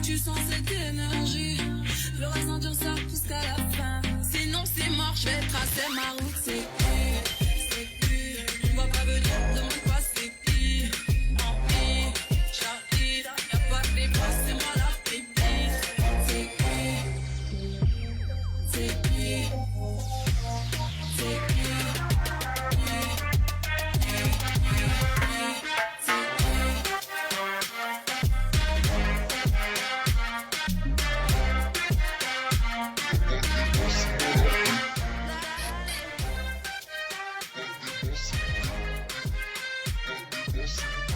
tu sens cette énergie, je veux ressentir ça jusqu'à la fin. Sinon c'est mort, je vais tracer ma route. C'est qui, on va pas venir, demande pas c'est qui. Envie, j'arrive, y'a pas de dépasse, c'est moi la pépite. C'est qui, c'est qui, c'est qui.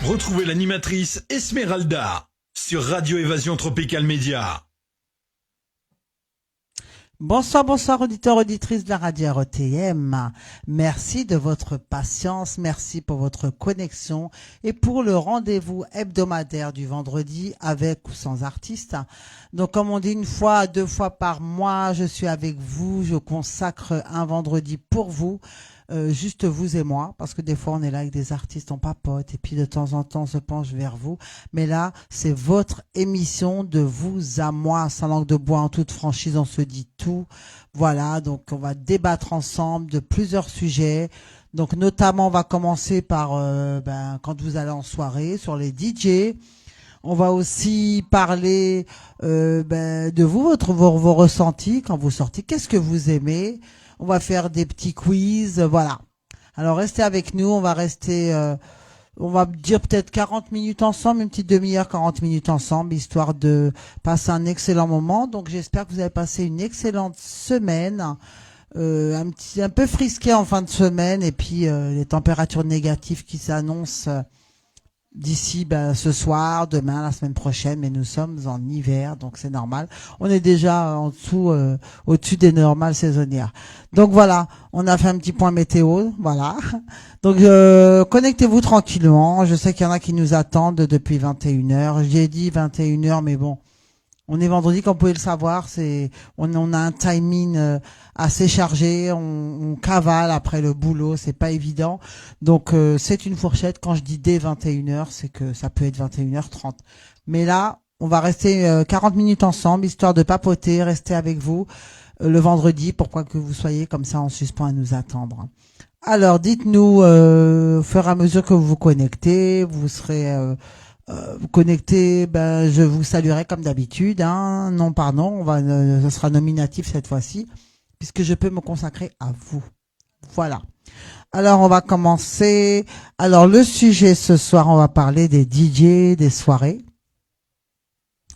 Retrouvez l'animatrice Esmeralda sur Radio Évasion Tropical Média. Bonsoir, bonsoir auditeurs, auditrices de la radio RETM. Merci de votre patience, merci pour votre connexion et pour le rendez-vous hebdomadaire du vendredi avec ou sans artiste. Donc comme on dit, une fois, 2 fois par mois, je suis avec vous, je consacre un vendredi pour vous. Juste vous et moi, parce que des fois on est là avec des artistes, on papote et puis de temps en temps on se penche vers vous, mais là c'est votre émission de vous à moi, sans langue de bois, en toute franchise, on se dit tout. Voilà, donc on va débattre ensemble de plusieurs sujets. Donc notamment on va commencer par quand vous allez en soirée, sur les DJ. On va aussi parler de vous, vos ressentis quand vous sortez, qu'est-ce que vous aimez. On va faire des petits quiz, voilà. Alors restez avec nous, on va rester, on va dire peut-être 40 minutes ensemble, une petite demi-heure, 40 minutes ensemble, histoire de passer un excellent moment. Donc j'espère que vous avez passé une excellente semaine, un peu frisqué en fin de semaine, et puis les températures négatives qui s'annoncent d'ici ce soir, demain, la semaine prochaine, mais nous sommes en hiver, donc c'est normal. On est déjà en dessous, au-dessus des normales saisonnières. Donc voilà, on a fait un petit point météo, voilà. Donc connectez-vous tranquillement. Je sais qu'il y en a qui nous attendent depuis 21h. J'ai dit 21h, mais bon, on est vendredi, comme vous pouvez le savoir, on a un timing assez chargé, on cavale après le boulot, c'est pas évident. Donc c'est une fourchette. Quand je dis dès 21h, c'est que ça peut être 21h30. Mais là, on va rester 40 minutes ensemble, histoire de papoter, rester avec vous le vendredi, pourquoi que vous soyez comme ça en suspens à nous attendre. Alors dites-nous, au fur et à mesure que vous vous connectez, vous serez vous connectez, je vous saluerai comme d'habitude, hein, nom par nom. Ce sera nominatif cette fois-ci, puisque je peux me consacrer à vous. Voilà. Alors on va commencer. Alors le sujet ce soir, on va parler des DJ, des soirées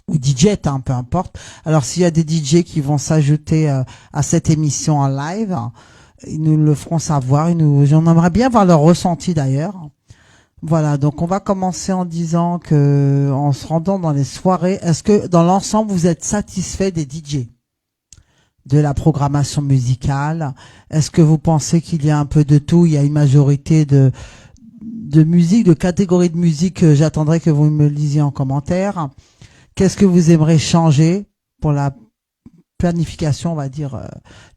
ou DJ, hein, peu importe. Alors s'il y a des DJ qui vont s'ajouter à cette émission en live, ils nous le feront savoir. J'en aimerais bien voir leur ressenti d'ailleurs. Voilà, donc on va commencer en disant que, en se rendant dans les soirées, est-ce que dans l'ensemble vous êtes satisfait des DJ, de la programmation musicale? Est-ce que vous pensez qu'il y a un peu de tout? Il y a une majorité de musique, de catégories de musique. J'attendrai que vous me lisiez en commentaire. Qu'est-ce que vous aimeriez changer pour la planification, on va dire,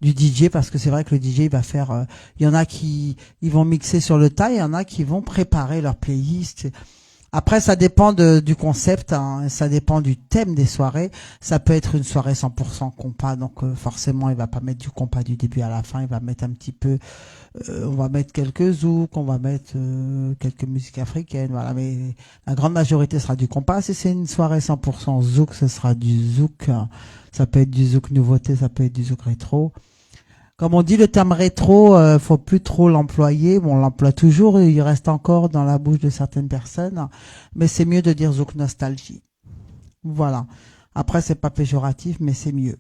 du DJ, parce que c'est vrai que le DJ il va faire, il y en a qui ils vont mixer sur le tas, il y en a qui vont préparer leur playlist. Après ça dépend du concept, hein, ça dépend du thème des soirées. Ça peut être une soirée 100% compas, donc forcément il va pas mettre du compas du début à la fin, il va mettre un petit peu, on va mettre quelques zouks, on va mettre quelques musiques africaines, voilà, mais la grande majorité sera du compas. Si c'est une soirée 100% zouk, ce sera du zouk. Ça peut être du zouk nouveauté, ça peut être du zouk rétro. Comme on dit, le terme rétro, faut plus trop l'employer. Bon, on l'emploie toujours, il reste encore dans la bouche de certaines personnes, mais c'est mieux de dire zouk nostalgie. Voilà. Après, c'est pas péjoratif, mais c'est mieux.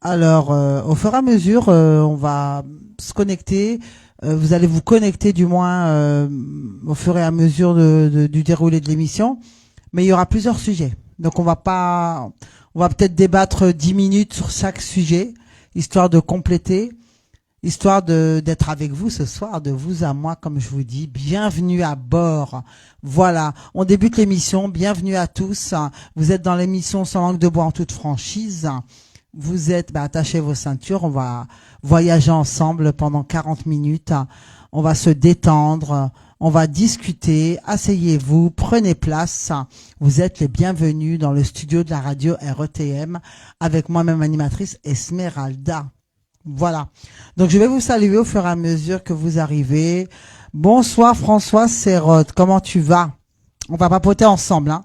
Alors, au fur et à mesure, on va se connecter. Vous allez vous connecter du moins au fur et à mesure du déroulé de l'émission. Mais il y aura plusieurs sujets. Donc, on va peut-être débattre 10 minutes sur chaque sujet, histoire de compléter, histoire d'être avec vous ce soir, de vous à moi, comme je vous dis. Bienvenue à bord. Voilà, on débute l'émission. Bienvenue à tous. Vous êtes dans l'émission Sans langue de bois en toute franchise. Vous êtes, attachez vos ceintures. On va voyager ensemble pendant 40 minutes. On va se détendre. On va discuter. Asseyez-vous, prenez place. Vous êtes les bienvenus dans le studio de la radio RETM avec moi-même animatrice Esmeralda. Voilà. Donc je vais vous saluer au fur et à mesure que vous arrivez. Bonsoir François Serrotte, comment tu vas? On va papoter ensemble, hein.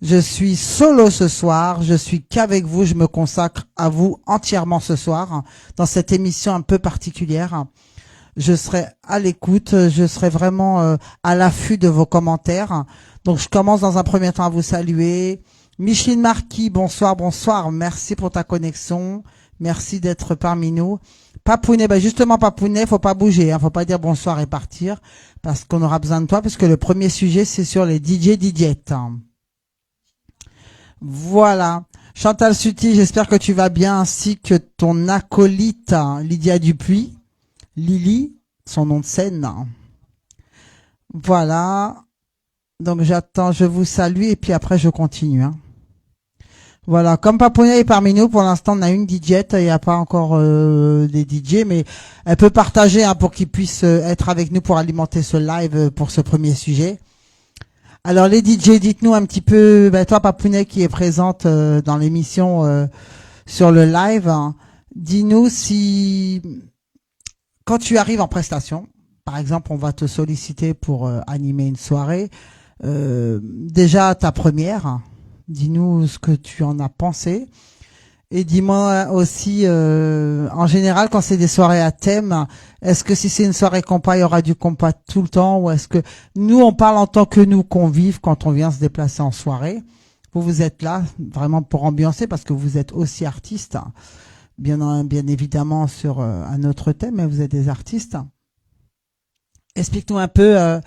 Je suis solo ce soir, je suis qu'avec vous, je me consacre à vous entièrement ce soir, hein, dans cette émission un peu particulière. Je serai à l'écoute, je serai vraiment à l'affût de vos commentaires. Donc je commence dans un premier temps à vous saluer. Micheline Marquis, bonsoir, bonsoir, merci pour ta connexion, merci d'être parmi nous. Papounet, justement Papounet, faut pas bouger, hein, faut pas dire bonsoir et partir, parce qu'on aura besoin de toi, parce que le premier sujet c'est sur les DJ DJettes. Voilà. Chantal Suti, j'espère que tu vas bien, ainsi que ton acolyte Lydia Dupuis. Lily, son nom de scène. Voilà. Donc j'attends, je vous salue et puis après je continue. Hein. Voilà, comme Papounet est parmi nous, pour l'instant on a une DJette, il n'y a pas encore des DJ, mais elle peut partager hein, pour qu'ils puissent être avec nous pour alimenter ce live pour ce premier sujet. Alors les DJ, dites-nous un petit peu, toi Papounet qui est présente dans l'émission sur le live, hein, dis-nous si... Quand tu arrives en prestation, par exemple, on va te solliciter pour animer une soirée. Déjà, ta première, dis-nous ce que tu en as pensé. Et dis-moi aussi, en général, quand c'est des soirées à thème, est-ce que si c'est une soirée compas, il y aura du compas tout le temps? Ou est-ce que nous, on parle en tant que nous convives quand on vient se déplacer en soirée? Vous êtes là vraiment pour ambiancer parce que vous êtes aussi artiste. Bien évidemment sur un autre thème, mais vous êtes des artistes. Explique-nous un peu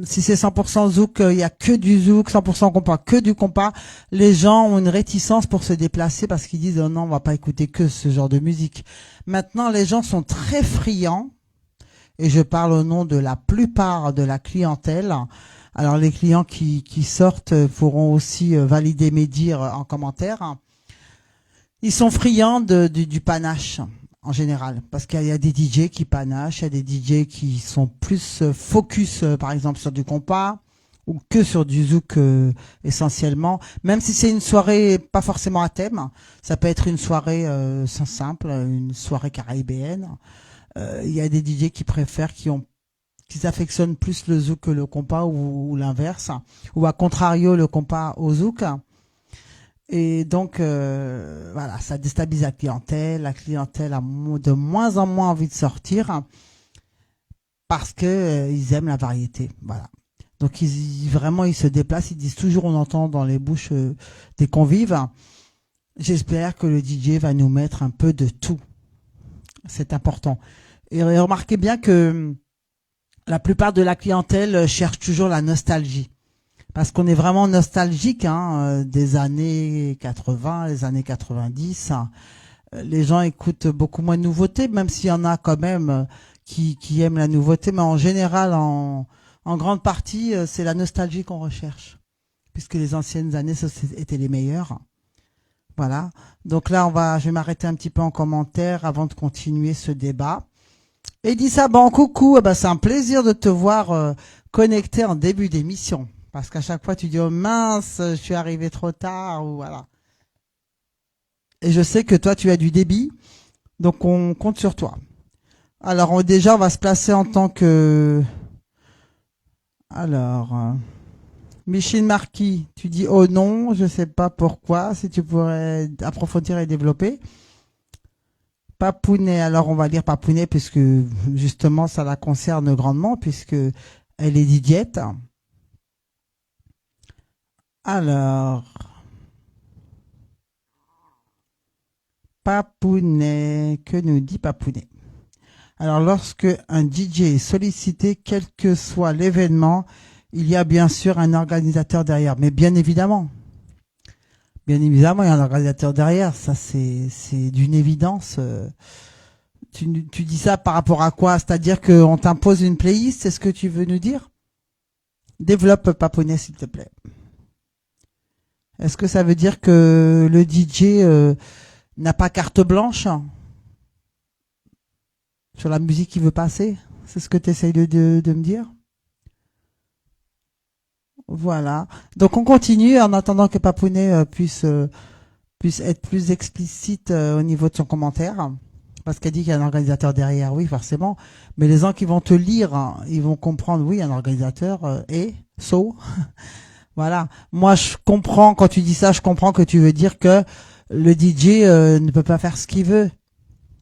si c'est 100% zouk, il y a que du zouk, 100% compas, que du compas. Les gens ont une réticence pour se déplacer parce qu'ils disent oh non, on va pas écouter que ce genre de musique. Maintenant, les gens sont très friands, et je parle au nom de la plupart de la clientèle. Alors les clients qui sortent pourront aussi valider mes dires en commentaire. Ils sont friands du panache en général, parce qu'il y a des DJ qui panachent, il y a des DJ qui sont plus focus par exemple sur du compas ou que sur du zouk essentiellement, même si c'est une soirée pas forcément à thème, ça peut être une soirée simple, une soirée caribéenne. Il y a des DJ qui préfèrent, qui affectionnent plus le zouk que le compas ou l'inverse, ou à contrario le compas au zouk. Et donc, voilà, ça déstabilise la clientèle. La clientèle a de moins en moins envie de sortir parce que ils aiment la variété. Voilà. Donc, vraiment, ils se déplacent. Ils disent toujours, on entend dans les bouches des convives. J'espère que le DJ va nous mettre un peu de tout. C'est important. Et remarquez bien que la plupart de la clientèle cherche toujours la nostalgie. Parce qu'on est vraiment nostalgique hein, des années 80, les années 90. Les gens écoutent beaucoup moins de nouveautés, même s'il y en a quand même qui aiment la nouveauté. Mais en général, en grande partie, c'est la nostalgie qu'on recherche. Puisque les anciennes années étaient les meilleures. Voilà. Donc là, je vais m'arrêter un petit peu en commentaire avant de continuer ce débat. Et dis ça, bon, coucou, c'est un plaisir de te voir connecté en début d'émission. Parce qu'à chaque fois, tu dis, oh mince, je suis arrivé trop tard, ou voilà. Et je sais que toi, tu as du débit, donc on compte sur toi. Alors, déjà, on va se placer en tant que... Alors, Micheline Marquis, tu dis, oh non, je sais pas pourquoi, si tu pourrais approfondir et développer. Papounet, alors on va lire Papounet, puisque justement, ça la concerne grandement, puisque elle est DJette. Alors, Papounet, que nous dit Papounet? Alors, lorsque un DJ est sollicité, quel que soit l'événement, il y a bien sûr un organisateur derrière. Mais bien évidemment, il y a un organisateur derrière. Ça, c'est d'une évidence. Tu dis ça par rapport à quoi? C'est-à-dire qu'on t'impose une playlist, c'est ce que tu veux nous dire? Développe Papounet, s'il te plaît. Est-ce que ça veut dire que le DJ n'a pas carte blanche sur la musique qu'il veut passer? C'est ce que tu essayes de me dire? Voilà. Donc on continue en attendant que Papounet puisse être plus explicite au niveau de son commentaire. Parce qu'elle dit qu'il y a un organisateur derrière, oui, forcément. Mais les gens qui vont te lire, hein, ils vont comprendre, oui, un organisateur Voilà. Moi, je comprends, quand tu dis ça, je comprends que tu veux dire que le DJ ne peut pas faire ce qu'il veut.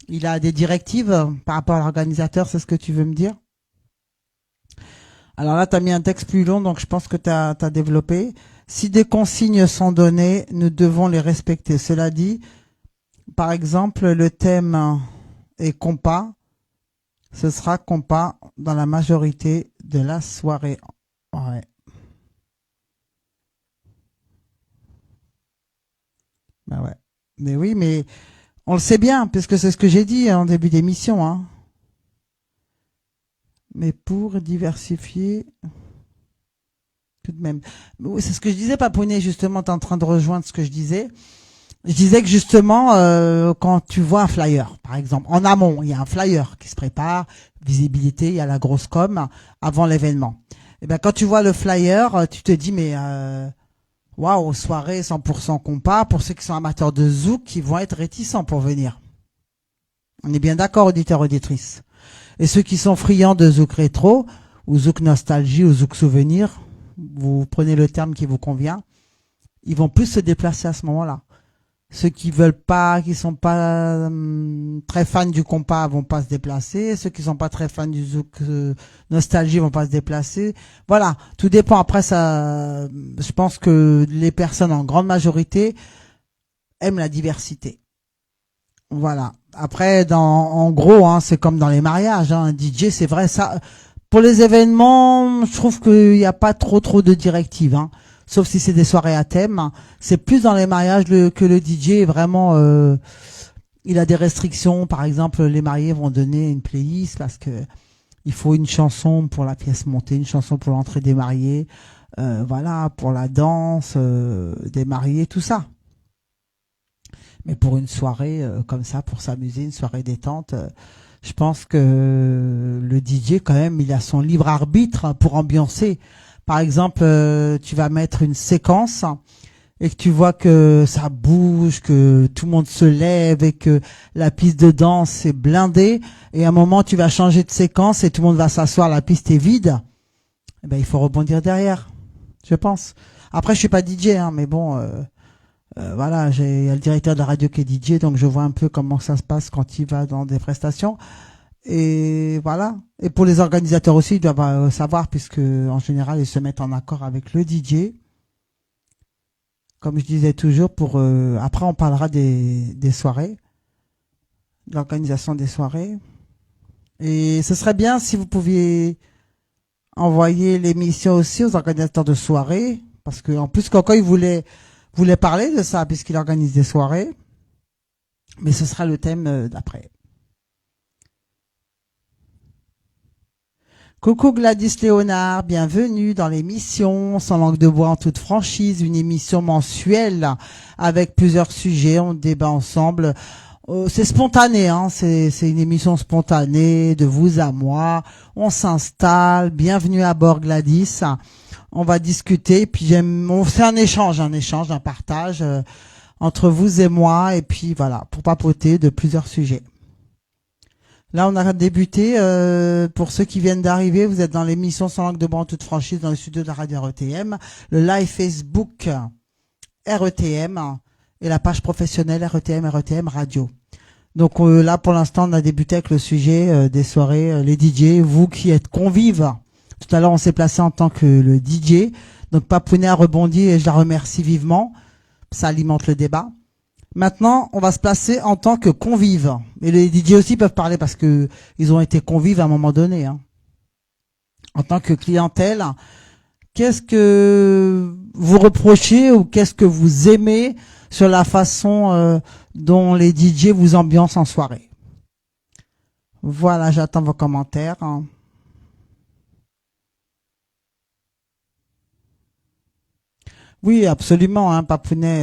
Il a des directives par rapport à l'organisateur, c'est ce que tu veux me dire? Alors là, tu as mis un texte plus long, donc je pense que tu as développé. Si des consignes sont données, nous devons les respecter. Cela dit, par exemple, le thème est compas. Ce sera compas dans la majorité de la soirée. Ouais. Ben ouais. Mais oui, mais on le sait bien, puisque c'est ce que j'ai dit en début d'émission, hein. Mais pour diversifier, tout de même. Oui, c'est ce que je disais, Papounet, justement, tu es en train de rejoindre ce que je disais. Je disais que justement, quand tu vois un flyer, par exemple, en amont, il y a un flyer qui se prépare, visibilité, il y a la grosse com avant l'événement. Et ben quand tu vois le flyer, tu te dis mais waouh, soirée 100% compas, pour ceux qui sont amateurs de zouk, qui vont être réticents pour venir. On est bien d'accord, auditeurs, auditrices. Et ceux qui sont friands de zouk rétro, ou zouk nostalgie, ou zouk souvenir, vous prenez le terme qui vous convient, ils vont plus se déplacer à ce moment-là. Ceux qui veulent pas, qui sont pas très fans du compas vont pas se déplacer. Ceux qui sont pas très fans du zouk nostalgie vont pas se déplacer. Voilà, tout dépend. Après ça, je pense que les personnes en grande majorité aiment la diversité. Voilà. Après, en gros, hein, c'est comme dans les mariages. Hein, un DJ, c'est vrai ça. Pour les événements, je trouve qu'il n'y a pas trop de directives. Hein. Sauf si c'est des soirées à thème. C'est plus dans les mariages que le DJ est vraiment... il a des restrictions. Par exemple, les mariés vont donner une playlist parce que il faut une chanson pour la pièce montée, une chanson pour l'entrée des mariés, voilà, pour la danse des mariés, tout ça. Mais pour une soirée comme ça, pour s'amuser, une soirée détente, je pense que le DJ, quand même, il a son libre arbitre pour ambiancer. Par exemple, tu vas mettre une séquence et que tu vois que ça bouge, que tout le monde se lève et que la piste de danse est blindée. Et à un moment, tu vas changer de séquence et tout le monde va s'asseoir, la piste est vide. Eh ben, il faut rebondir derrière, je pense. Après, je suis pas DJ, hein, mais bon, voilà, il y a le directeur de la radio qui est DJ, donc je vois un peu comment ça se passe quand il va dans des prestations. Et voilà. Et pour les organisateurs aussi, ils doivent savoir, puisque en général, ils se mettent en accord avec le DJ. Comme je disais toujours, après on parlera des soirées, de l'organisation des soirées. Et ce serait bien si vous pouviez envoyer l'émission aussi aux organisateurs de soirées, parce que en plus Coco il voulait parler de ça puisqu'il organise des soirées. Mais ce sera le thème d'après. Coucou Gladys Léonard, bienvenue dans l'émission Sans langue de bois en toute franchise, une émission mensuelle avec plusieurs sujets, on débat ensemble. C'est spontané, hein, c'est une émission spontanée, de vous à moi. On s'installe, bienvenue à bord Gladys. On va discuter, puis on fait un échange, un partage entre vous et moi, et puis voilà, pour papoter de plusieurs sujets. Là, on a débuté. Pour ceux qui viennent d'arriver, vous êtes dans l'émission Sans langue de bois en toute franchise dans le studio de la radio RETM, le live Facebook RETM et la page professionnelle RETM Radio. Donc là, pour l'instant, on a débuté avec le sujet des soirées, les DJ, vous qui êtes convives. Tout à l'heure, on s'est placé en tant que le DJ. Donc Papounet a rebondi et je la remercie vivement. Ça alimente le débat. Maintenant, on va se placer en tant que convives. Et les DJ aussi peuvent parler parce que ils ont été convives à un moment donné. Hein. En tant que clientèle, qu'est-ce que vous reprochez ou qu'est-ce que vous aimez sur la façon dont les DJ vous ambiancent en soirée? Voilà, j'attends vos commentaires. Hein. Oui, absolument, hein, Papounet,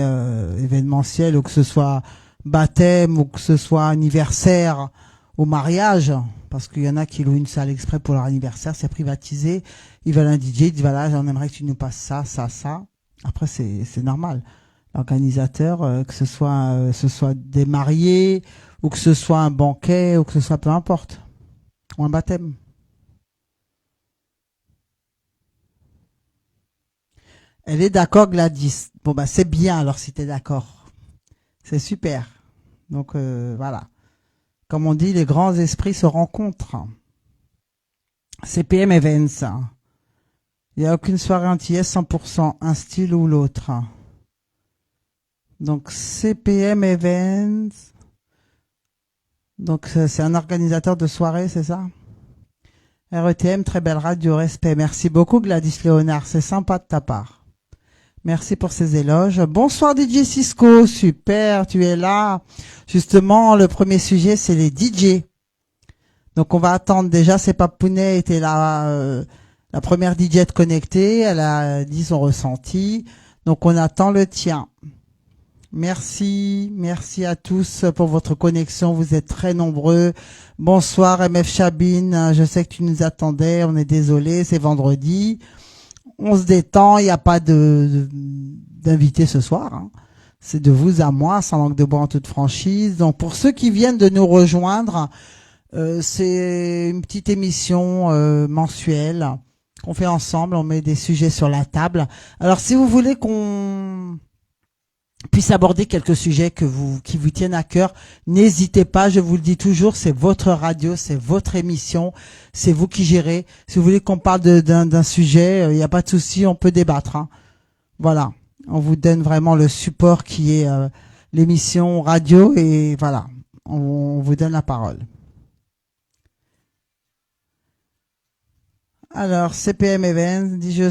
événementiel, ou que ce soit baptême, ou que ce soit anniversaire, au mariage, parce qu'il y en a qui louent une salle exprès pour leur anniversaire, c'est privatisé. Ils veulent un DJ, ils disent voilà, j'en aimerais que tu nous passes ça, ça, ça. Après, c'est normal. L'organisateur, que ce soit des mariés, ou que ce soit un banquet, ou que ce soit peu importe. Ou un baptême. Elle est d'accord, Gladys. Bon, bah, c'est bien, alors, si t'es d'accord. C'est super. Donc, voilà. Comme on dit, les grands esprits se rencontrent. CPM Events. Il n'y a aucune soirée antillaise 100%, un style ou l'autre. Donc, CPM Events. Donc, c'est un organisateur de soirée, c'est ça? RETM, très belle radio, respect. Merci beaucoup, Gladys Léonard. C'est sympa de ta part. Merci pour ces éloges. Bonsoir, DJ Cisco. Super, tu es là. Justement, le premier sujet, c'est les DJ. Donc, on va attendre. Déjà, c'est Papounet était là, la première DJ à être connectée. Elle a dit son ressenti. Donc, on attend le tien. Merci à tous pour votre connexion. Vous êtes très nombreux. Bonsoir MF Chabine. Je sais que tu nous attendais. On est désolé. C'est vendredi. On se détend. Il n'y a pas d'invité ce soir. Hein. C'est de vous à moi, sans langue de bois en toute franchise. Donc pour ceux qui viennent de nous rejoindre, c'est une petite émission mensuelle qu'on fait ensemble. On met des sujets sur la table. Alors si vous voulez qu'on puisse aborder quelques sujets qui vous tiennent à cœur, n'hésitez pas, je vous le dis toujours, c'est votre radio, c'est votre émission, c'est vous qui gérez. Si vous voulez qu'on parle d'un sujet, il n'y a pas de souci, on peut débattre. Hein. Voilà, on vous donne vraiment le support qui est l'émission radio et voilà, on vous donne la parole. Alors, CPM Events dit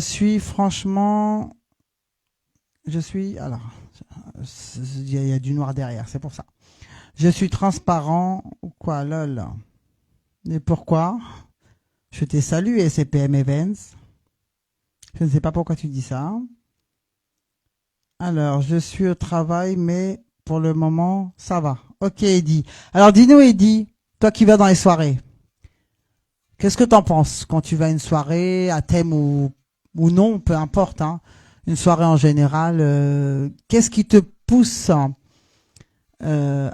alors, il y a du noir derrière, c'est pour ça. Je suis transparent ou quoi, lol. Et pourquoi? Je t'ai salué, CPM Events. Je ne sais pas pourquoi tu dis ça. Alors, je suis au travail, mais pour le moment, ça va. Ok, Eddy. Alors, dis-nous, Eddy, toi qui vas dans les soirées, qu'est-ce que t'en penses quand tu vas à une soirée, à thème ou non, peu importe, hein. Une soirée en général, qu'est-ce qui te pousse à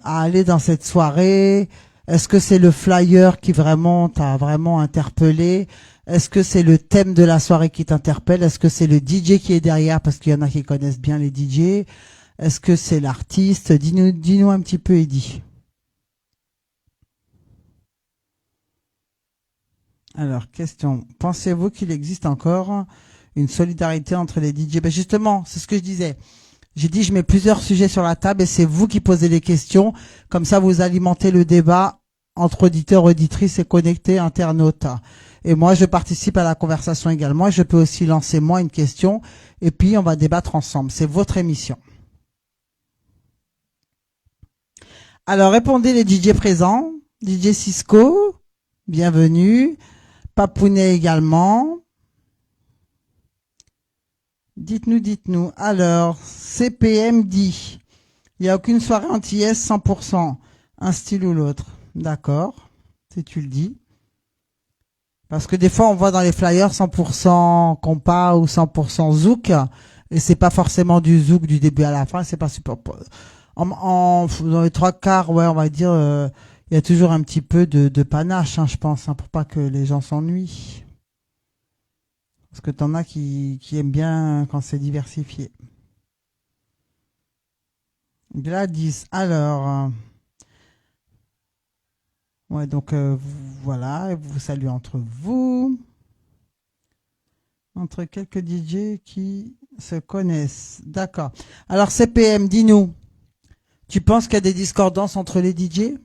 aller dans cette soirée? Est-ce que c'est le flyer qui vraiment t'a vraiment interpellé? Est-ce que c'est le thème de la soirée qui t'interpelle? Est-ce que c'est le DJ qui est derrière parce qu'il y en a qui connaissent bien les DJ? Est-ce que c'est l'artiste? Dis-nous un petit peu, Eddy. Alors, question. Pensez-vous qu'il existe encore une solidarité entre les DJ? Ben justement, c'est ce que je disais. J'ai dit, je mets plusieurs sujets sur la table et c'est vous qui posez les questions. Comme ça, vous alimentez le débat entre auditeurs, auditrices et connectés internautes. Et moi, je participe à la conversation également. Et je peux aussi lancer moi une question et puis on va débattre ensemble. C'est votre émission. Alors, répondez les DJ présents. DJ Cisco, bienvenue. Papounet également. Dites-nous. Alors, CPM dit, il n'y a aucune soirée antillaise 100%, un style ou l'autre. D'accord, si tu le dis. Parce que des fois, on voit dans les flyers 100% compas ou 100% zouk, et c'est pas forcément du zouk du début à la fin, c'est pas super. Dans les trois quarts, ouais, on va dire, il y a toujours un petit peu de panache, hein, je pense, hein, pour pas que les gens s'ennuient. Parce que t'en as qui aiment bien quand c'est diversifié. Gladys, alors... ouais, donc voilà, vous vous saluez entre vous. Entre quelques DJ qui se connaissent. D'accord. Alors CPM, dis-nous, tu penses qu'il y a des discordances entre les DJ ?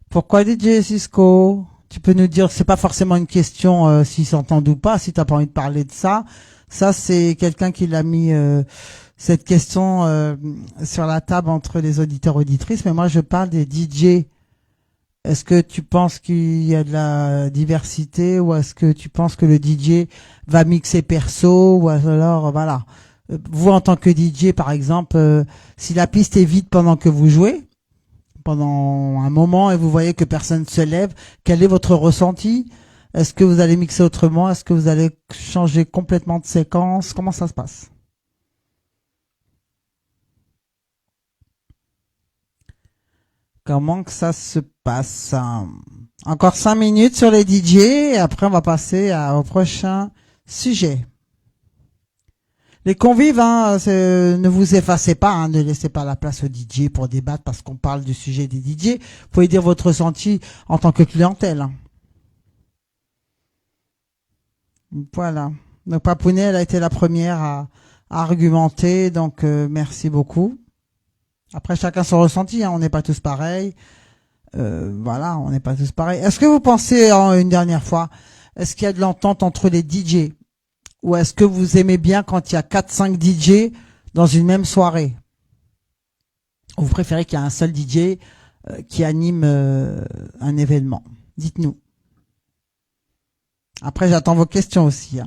Pourquoi DJ Cisco? Tu peux nous dire, c'est pas forcément une question s'ils s'entendent ou pas, si t'as pas envie de parler de ça. Ça, c'est quelqu'un qui l'a mis cette question sur la table entre les auditeurs et auditrices, mais moi je parle des DJ. Est-ce que tu penses qu'il y a de la diversité ou est-ce que tu penses que le DJ va mixer perso ou alors voilà. Vous, en tant que DJ, par exemple, si la piste est vide pendant que vous jouez, pendant un moment, et vous voyez que personne ne se lève, quel est votre ressenti? Est-ce que vous allez mixer autrement? Est-ce que vous allez changer complètement de séquence? Comment ça se passe? Comment que ça se passe? Encore 5 minutes sur les DJ et après on va passer au prochain sujet. Les convives, ne vous effacez pas, ne laissez pas la place aux DJ pour débattre parce qu'on parle du sujet des DJ. Vous pouvez dire votre ressenti en tant que clientèle. Voilà. Donc Papounet, elle a été la première à argumenter, donc merci beaucoup. Après, chacun son ressenti, on n'est pas tous pareils. Voilà, on n'est pas tous pareils. Est-ce que vous pensez, une dernière fois, est-ce qu'il y a de l'entente entre les DJ? Ou est-ce que vous aimez bien quand il y a 4-5 DJ dans une même soirée? Ou vous préférez qu'il y ait un seul DJ qui anime un événement? Dites-nous. Après, j'attends vos questions aussi.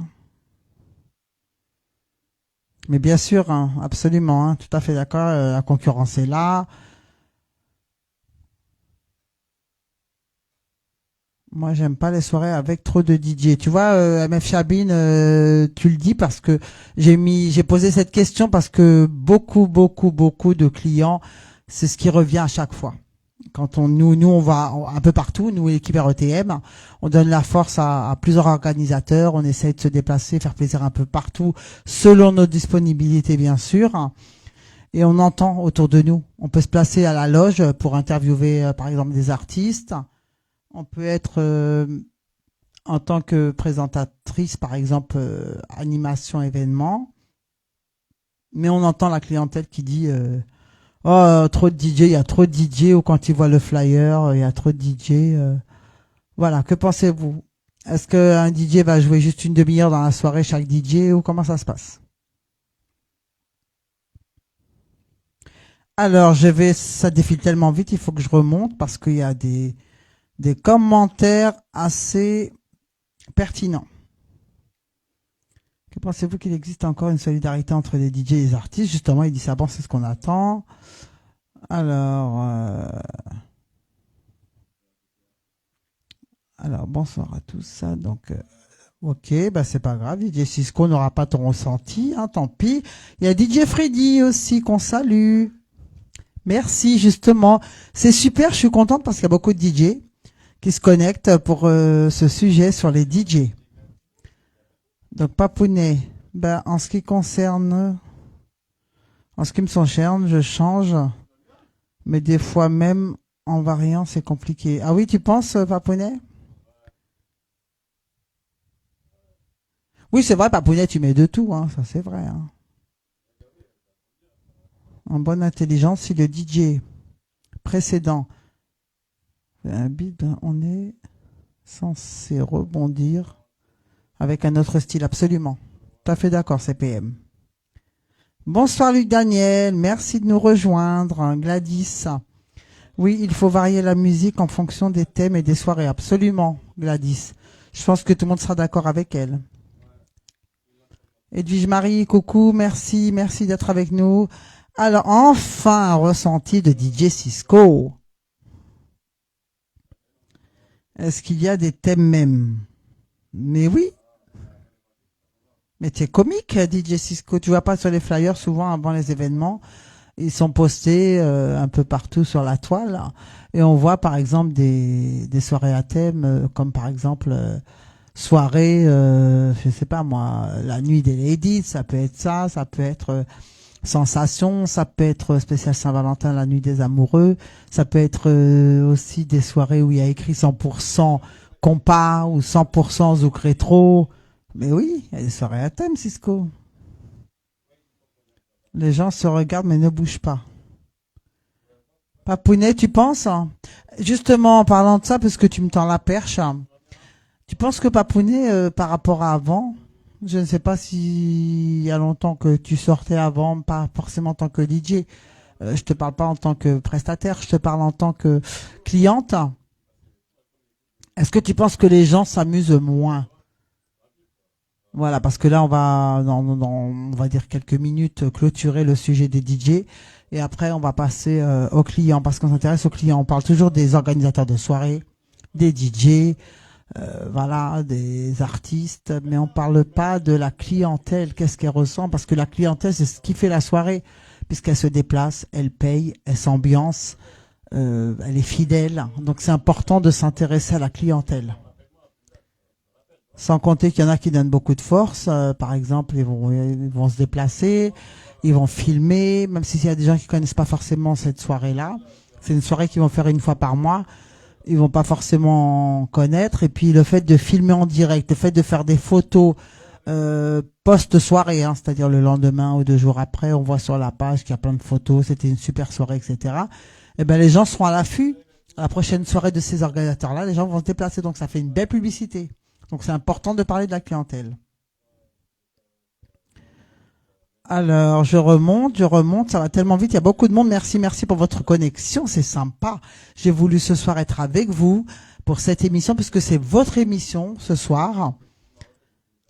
Mais bien sûr, absolument, tout à fait d'accord, la concurrence est là. Moi, j'aime pas les soirées avec trop de DJ. Tu vois, MF Chabine, tu le dis parce que j'ai posé cette question parce que beaucoup de clients, c'est ce qui revient à chaque fois. Quand nous on va un peu partout, nous l'équipe RETM, on donne la force à plusieurs organisateurs, on essaie de se déplacer, faire plaisir un peu partout, selon nos disponibilités bien sûr. Et on entend autour de nous. On peut se placer à la loge pour interviewer par exemple des artistes. On peut être en tant que présentatrice, par exemple, animation, événement. Mais on entend la clientèle qui dit oh, trop de DJ, il y a trop de DJ, ou quand ils voient le flyer, il y a trop de DJ. Voilà, que pensez-vous? Est-ce qu'un DJ va jouer juste une demi-heure dans la soirée, chaque DJ, ou comment ça se passe? Alors, ça défile tellement vite, il faut que je remonte parce qu'il y a des commentaires assez pertinents. Que pensez-vous qu'il existe encore une solidarité entre les DJ et les artistes? Justement, il dit ça, bon, c'est ce qu'on attend. Alors, bonsoir à tous. Ça, donc, ok, bah c'est pas grave. DJ Cisco n'aura pas ton ressenti, tant pis. Il y a DJ Freddy aussi qu'on salue. Merci, justement. C'est super, je suis contente parce qu'il y a beaucoup de DJ qui se connectent pour ce sujet sur les DJ. Donc, Papounet, en ce qui me concerne, je change, mais des fois même en variant, c'est compliqué. Ah oui, tu penses, Papounet? Oui, c'est vrai, Papounet, tu mets de tout, ça c'est vrai. En bonne intelligence, si le DJ précédent fait un beat, on est censé rebondir avec un autre style, absolument. Tout à fait d'accord, CPM. Bonsoir Luc Daniel, merci de nous rejoindre. Gladys. Oui, il faut varier la musique en fonction des thèmes et des soirées, absolument, Gladys. Je pense que tout le monde sera d'accord avec elle. Edwige Marie, coucou, merci d'être avec nous. Alors, enfin, un ressenti de DJ Cisco. Est-ce qu'il y a des thèmes même? Mais oui. Mais t'es comique, DJ Cisco. Tu vois pas sur les flyers, souvent avant les événements, ils sont postés un peu partout sur la toile. Et on voit par exemple des soirées à thème, comme par exemple soirée, je sais pas moi, la nuit des ladies, ça peut être ça peut être sensation, ça peut être spécial Saint-Valentin, la nuit des amoureux, ça peut être aussi des soirées où il y a écrit 100% compas ou 100% zouk rétro. Mais oui, il y a des soirées à thème, Cisco. Les gens se regardent mais ne bougent pas. Papounet, tu penses? Justement, en parlant de ça, parce que tu me tends la perche, tu penses que Papounet, par rapport à avant, je ne sais pas s'il y a longtemps que tu sortais avant, pas forcément en tant que DJ, je te parle pas en tant que prestataire, je te parle en tant que cliente. Est-ce que tu penses que les gens s'amusent moins? Voilà, parce que là, on va, on va dire quelques minutes, clôturer le sujet des DJ. Et après, on va passer aux clients, parce qu'on s'intéresse aux clients. On parle toujours des organisateurs de soirées, des DJ, voilà, des artistes, mais on parle pas de la clientèle, qu'est-ce qu'elle ressent, parce que la clientèle, c'est ce qui fait la soirée, puisqu'elle se déplace, elle paye, elle s'ambiance, elle est fidèle. Donc c'est important de s'intéresser à la clientèle. Sans compter qu'il y en a qui donnent beaucoup de force. Par exemple, ils vont se déplacer, ils vont filmer, même s'il y a des gens qui connaissent pas forcément cette soirée-là. C'est une soirée qu'ils vont faire une fois par mois. Ils vont pas forcément connaître. Et puis le fait de filmer en direct, le fait de faire des photos post-soirée, hein, c'est-à-dire le lendemain ou 2 jours après, on voit sur la page qu'il y a plein de photos, c'était une super soirée, etc. Et ben les gens seront à l'affût. À la prochaine soirée de ces organisateurs-là, les gens vont se déplacer. Donc ça fait une belle publicité. Donc c'est important de parler de la clientèle. Alors, je remonte, ça va tellement vite, il y a beaucoup de monde. Merci pour votre connexion, c'est sympa. J'ai voulu ce soir être avec vous pour cette émission, puisque c'est votre émission ce soir.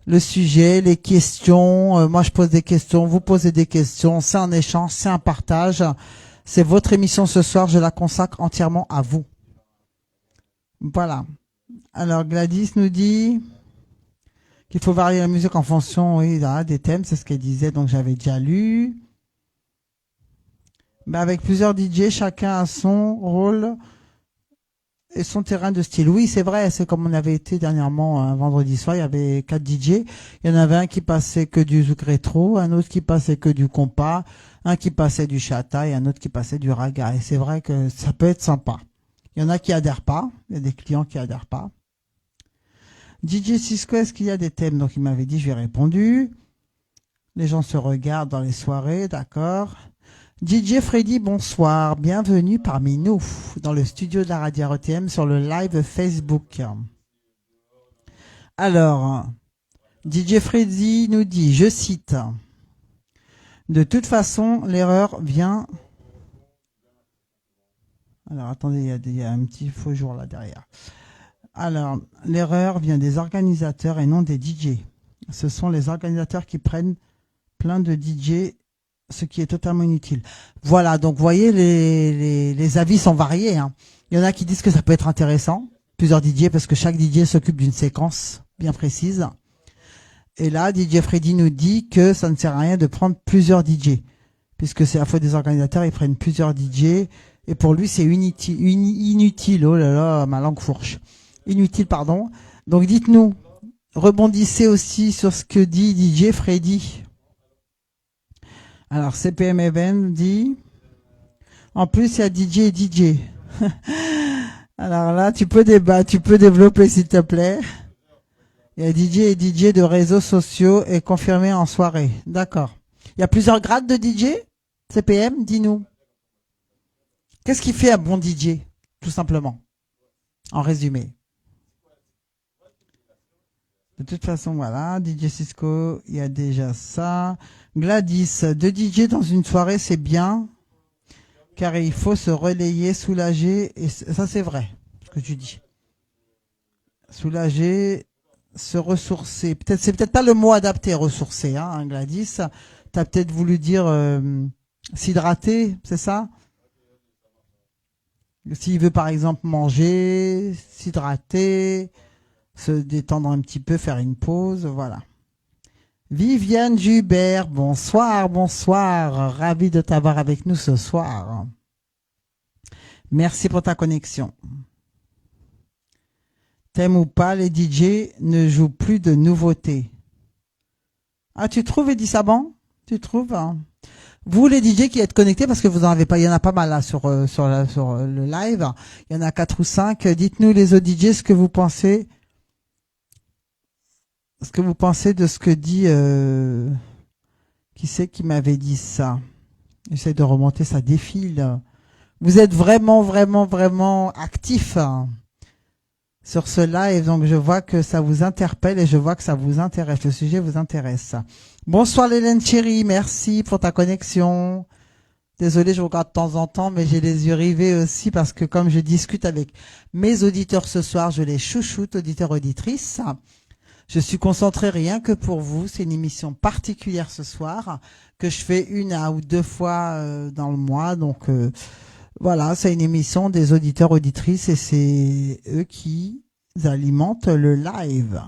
Le sujet, les questions, moi je pose des questions, vous posez des questions, c'est un échange, c'est un partage. C'est votre émission ce soir, je la consacre entièrement à vous. Voilà. Alors Gladys nous dit qu'il faut varier la musique en fonction, oui, là, des thèmes, c'est ce qu'elle disait, donc j'avais déjà lu. Mais avec plusieurs DJ, chacun a son rôle et son terrain de style. Oui, c'est vrai, c'est comme on avait été dernièrement un vendredi soir, il y avait 4 DJ. Il y en avait un qui passait que du zouk rétro, un autre qui passait que du compas, un qui passait du chata et un autre qui passait du raga. Et c'est vrai que ça peut être sympa. Il y en a qui adhèrent pas, il y a des clients qui adhèrent pas. DJ Cisco, est-ce qu'il y a des thèmes? Donc il m'avait dit, je lui ai répondu. Les gens se regardent dans les soirées, d'accord. DJ Freddy, bonsoir, bienvenue parmi nous dans le studio de la radio RTM sur le live Facebook. Alors, DJ Freddy nous dit, je cite, de toute façon, l'erreur vient... Alors attendez, il y a un petit faux jour là derrière. Alors, l'erreur vient des organisateurs et non des DJ. Ce sont les organisateurs qui prennent plein de DJ, ce qui est totalement inutile. Voilà, donc vous voyez, les avis sont variés, hein. Il y en a qui disent que ça peut être intéressant, plusieurs DJ, parce que chaque DJ s'occupe d'une séquence bien précise. Et là, DJ Freddy nous dit que ça ne sert à rien de prendre plusieurs DJ, puisque c'est à la fois des organisateurs, ils prennent plusieurs DJ, et pour lui, c'est inutile. Oh là là, ma langue fourche. Inutile, pardon. Donc dites-nous, rebondissez aussi sur ce que dit DJ Freddy. Alors CPM Event dit, en plus il y a DJ et DJ. Alors là, tu peux développer s'il te plaît. Il y a DJ et DJ de réseaux sociaux et confirmé en soirée. D'accord. Il y a plusieurs grades de DJ? CPM, dis-nous. Qu'est-ce qui fait un bon DJ? Tout simplement. En résumé. De toute façon, voilà, DJ Cisco, il y a déjà ça. Gladys, 2 DJ dans une soirée, c'est bien, car il faut se relayer, soulager, et ça c'est vrai, ce que tu dis. Soulager, se ressourcer. C'est peut-être pas le mot adapté, ressourcer, hein, Gladys. T'as peut-être voulu dire s'hydrater, c'est ça? S'il veut par exemple manger, s'hydrater, se détendre un petit peu, faire une pause, voilà. Viviane Jubert, bonsoir, ravi de t'avoir avec nous ce soir. Merci pour ta connexion. T'aimes ou pas, les DJ ne jouent plus de nouveautés. Ah, tu trouves, Eddie Saban? Tu trouves, hein? Vous, les DJ qui êtes connectés, parce que vous en avez pas, il y en a pas mal là sur le live. Il y en a 4 ou 5. Dites-nous, les autres DJ, ce que vous pensez de ce que dit qui c'est qui m'avait dit ça? J'essaie de remonter, ça défile. Vous êtes vraiment actifs sur ce live, donc je vois que ça vous interpelle et je vois que ça vous intéresse, le sujet vous intéresse. Bonsoir Hélène chérie, merci pour ta connexion. Désolée, je vous regarde de temps en temps, mais j'ai les yeux rivés aussi parce que comme je discute avec mes auditeurs ce soir, je les chouchoute, auditeurs, auditrices. Je suis concentrée rien que pour vous. C'est une émission particulière ce soir que je fais 1 ou 2 fois dans le mois. Donc voilà, c'est une émission des auditeurs auditrices et c'est eux qui alimentent le live.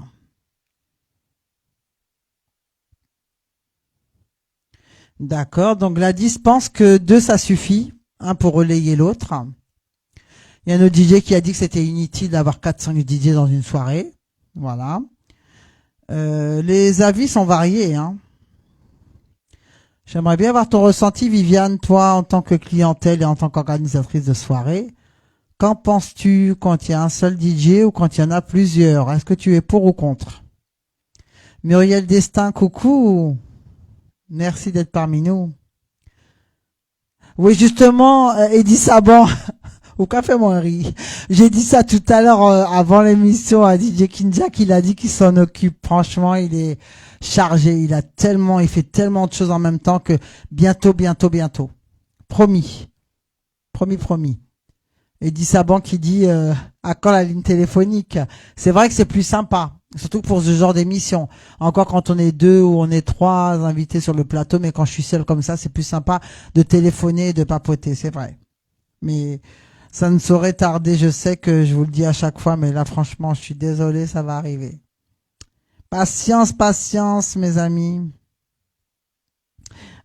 D'accord. Donc Gladys pense que 2 ça suffit, un pour relayer l'autre. Il y a un autre DJ qui a dit que c'était inutile d'avoir 4-5 DJ dans une soirée. Voilà. Les avis sont variés, hein. J'aimerais bien avoir ton ressenti, Viviane, toi, en tant que clientèle et en tant qu'organisatrice de soirée. Qu'en penses-tu quand il y a un seul DJ ou quand il y en a plusieurs? Est-ce que tu es pour ou contre? Muriel Destin, coucou. Merci d'être parmi nous. Oui, justement, Eddie Saban, au café Moiri. J'ai dit ça tout à l'heure avant l'émission à DJ Kinjak, il a dit qu'il s'en occupe. Franchement, il est chargé. Il fait tellement de choses en même temps que bientôt. Promis. Promis. Eddie Saban qui dit à quand la ligne téléphonique. C'est vrai que c'est plus sympa. Surtout pour ce genre d'émission. Encore quand on est 2 ou on est 3 invités sur le plateau, mais quand je suis seul comme ça, c'est plus sympa de téléphoner et de papoter, c'est vrai. Mais ça ne saurait tarder, je sais que je vous le dis à chaque fois, mais là franchement, je suis désolé, ça va arriver. Patience, mes amis.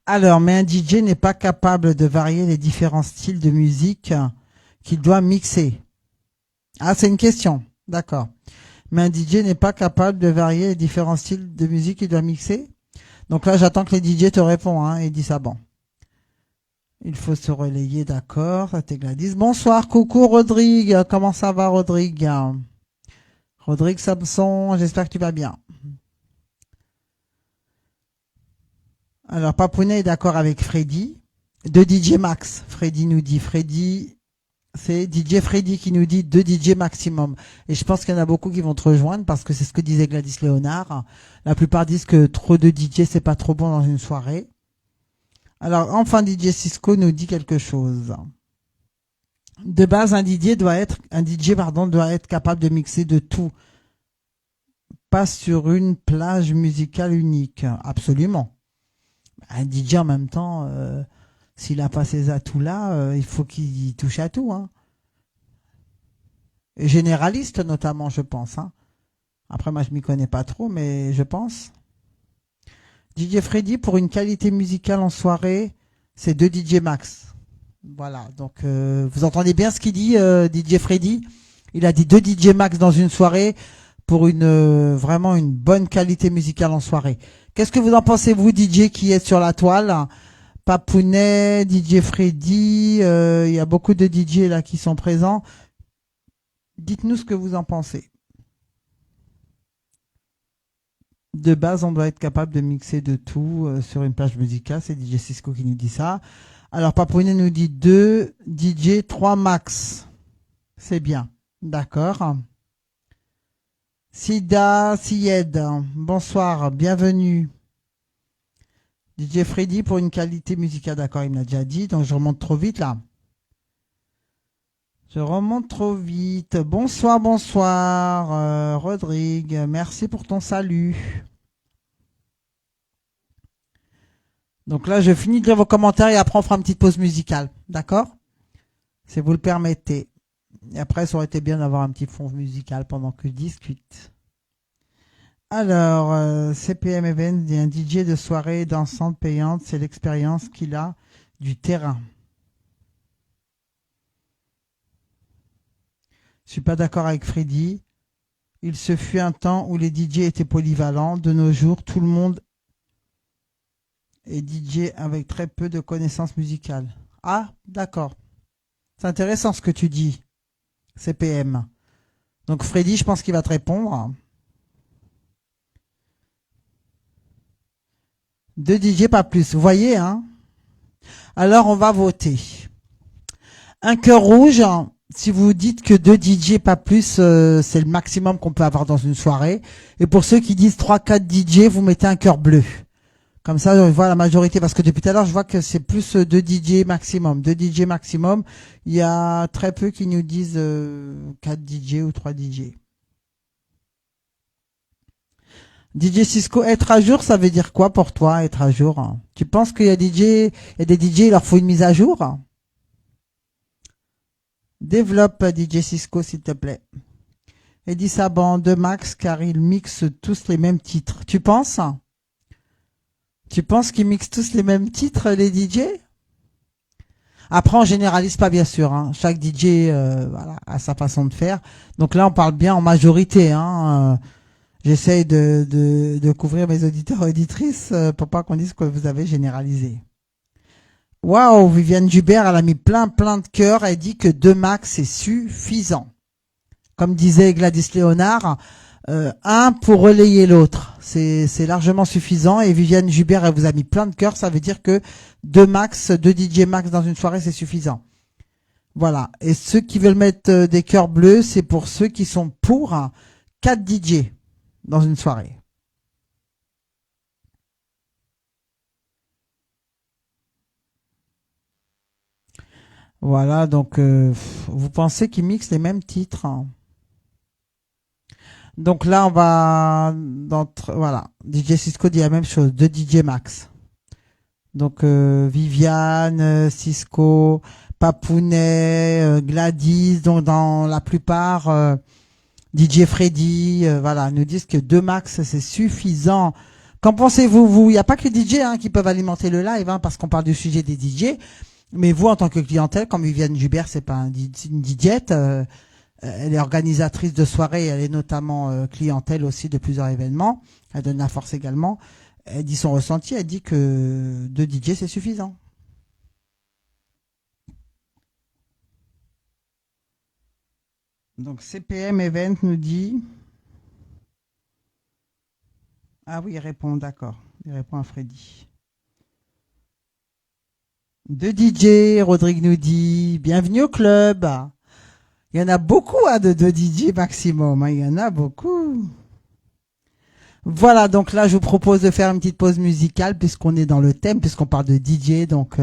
Alors, mais un DJ n'est pas capable de varier les différents styles de musique qu'il doit mixer. Ah, c'est une question. D'accord. Mais un DJ n'est pas capable de varier les différents styles de musique qu'il doit mixer. Donc là, j'attends que les DJ te répondent, hein, et disent ça bon. Il faut se relayer, d'accord. Ça t'est Gladys. Bonsoir, coucou Rodrigue. Comment ça va, Rodrigue? Rodrigue Samson, j'espère que tu vas bien. Alors, Papounet est d'accord avec Freddy. De DJ Max. Freddy nous dit, c'est DJ Freddy qui nous dit 2 DJ maximum. Et je pense qu'il y en a beaucoup qui vont te rejoindre parce que c'est ce que disait Gladys Léonard. La plupart disent que trop de DJ, c'est pas trop bon dans une soirée. Alors, enfin, DJ Cisco nous dit quelque chose. De base, un DJ doit être capable de mixer de tout. Pas sur une plage musicale unique. Absolument. Un DJ en même temps, s'il n'a pas ces atouts-là, il faut qu'il touche à tout, hein. Et généraliste notamment, je pense, hein. Après, moi, je m'y connais pas trop, mais je pense. DJ Freddy, pour une qualité musicale en soirée, c'est 2 DJ max. Voilà, donc vous entendez bien ce qu'il dit, DJ Freddy. Il a dit 2 DJ max dans une soirée pour vraiment une bonne qualité musicale en soirée. Qu'est-ce que vous en pensez, vous, DJ qui êtes sur la toile? Papounet, DJ Freddy, il y a beaucoup de DJ là qui sont présents. Dites-nous ce que vous en pensez. De base, on doit être capable de mixer de tout sur une plage musicale. C'est DJ Cisco qui nous dit ça. Alors, Papounet nous dit 2 DJ, 3 max. C'est bien. D'accord. Sida, Syed, bonsoir, bienvenue. DJ Freddy pour une qualité musicale, d'accord, il me l'a déjà dit, donc je remonte trop vite là. Je remonte trop vite. Bonsoir, Rodrigue, merci pour ton salut. Donc là, je finis de lire vos commentaires et après on fera une petite pause musicale, d'accord? Si vous le permettez. Et après, ça aurait été bien d'avoir un petit fond musical pendant que je discute. Alors, CPM Events dit un DJ de soirée dansante payante, c'est l'expérience qu'il a du terrain. Je suis pas d'accord avec Freddy. Il se fut un temps où les DJ étaient polyvalents. De nos jours, tout le monde est DJ avec très peu de connaissances musicales. Ah, d'accord. C'est intéressant ce que tu dis, CPM. Donc Freddy, je pense qu'il va te répondre. 2 DJ, pas plus. Vous voyez, hein? Alors, on va voter. Un cœur rouge, si vous dites que 2 DJ, pas plus, c'est le maximum qu'on peut avoir dans une soirée. Et pour ceux qui disent 3-4 DJ, vous mettez un cœur bleu. Comme ça, on voit la majorité. Parce que depuis tout à l'heure, je vois que c'est plus 2 DJ maximum. 2 DJ maximum. Il y a très peu qui nous disent 4 DJ ou 3 DJ. DJ Cisco, être à jour, ça veut dire quoi pour toi, être à jour? Tu penses qu'il y a des DJ, il leur faut une mise à jour? Développe DJ Cisco, s'il te plaît. Et dis ça de Max, car ils mixent tous les mêmes titres. Tu penses? Tu penses qu'ils mixent tous les mêmes titres, les DJ? Après, on généralise pas, bien sûr. Hein. Chaque DJ voilà, a sa façon de faire. Donc là, on parle bien en majorité. Hein. J'essaye de couvrir mes auditeurs et auditrices pour pas qu'on dise que vous avez généralisé. Waouh, Viviane Jubert, elle a mis plein de cœurs. Elle dit que 2 max, c'est suffisant. Comme disait Gladys Léonard, un pour relayer l'autre. C'est largement suffisant. Et Viviane Jubert, elle vous a mis plein de cœurs. Ça veut dire que 2 DJ max dans une soirée, c'est suffisant. Voilà. Et ceux qui veulent mettre des cœurs bleus, c'est pour ceux qui sont pour 4 DJ dans une soirée. Voilà, donc vous pensez qu'ils mixent les mêmes titres. Hein. Donc là, on va... voilà, DJ Cisco dit la même chose, 2 DJ max. Donc Viviane, Cisco, Papounet, Gladys, donc dans la plupart, DJ Freddy, voilà, nous disent que 2 max, c'est suffisant. Qu'en pensez-vous, vous? Il n'y a pas que les DJ qui peuvent alimenter le live, hein, parce qu'on parle du sujet des DJ. Mais vous, en tant que clientèle, comme Viviane Jubert, c'est pas une DJette, elle est organisatrice de soirées, elle est notamment clientèle aussi de plusieurs événements. Elle donne la force également. Elle dit son ressenti, elle dit que 2 DJ, c'est suffisant. Donc CPM Event nous dit... Ah oui, il répond, d'accord. Il répond à Freddy. 2 DJ, Rodrigue nous dit, bienvenue au club. Il y en a beaucoup de 2 DJ maximum, hein, il y en a beaucoup. Voilà, donc là je vous propose de faire une petite pause musicale puisqu'on est dans le thème, puisqu'on parle de DJ. Donc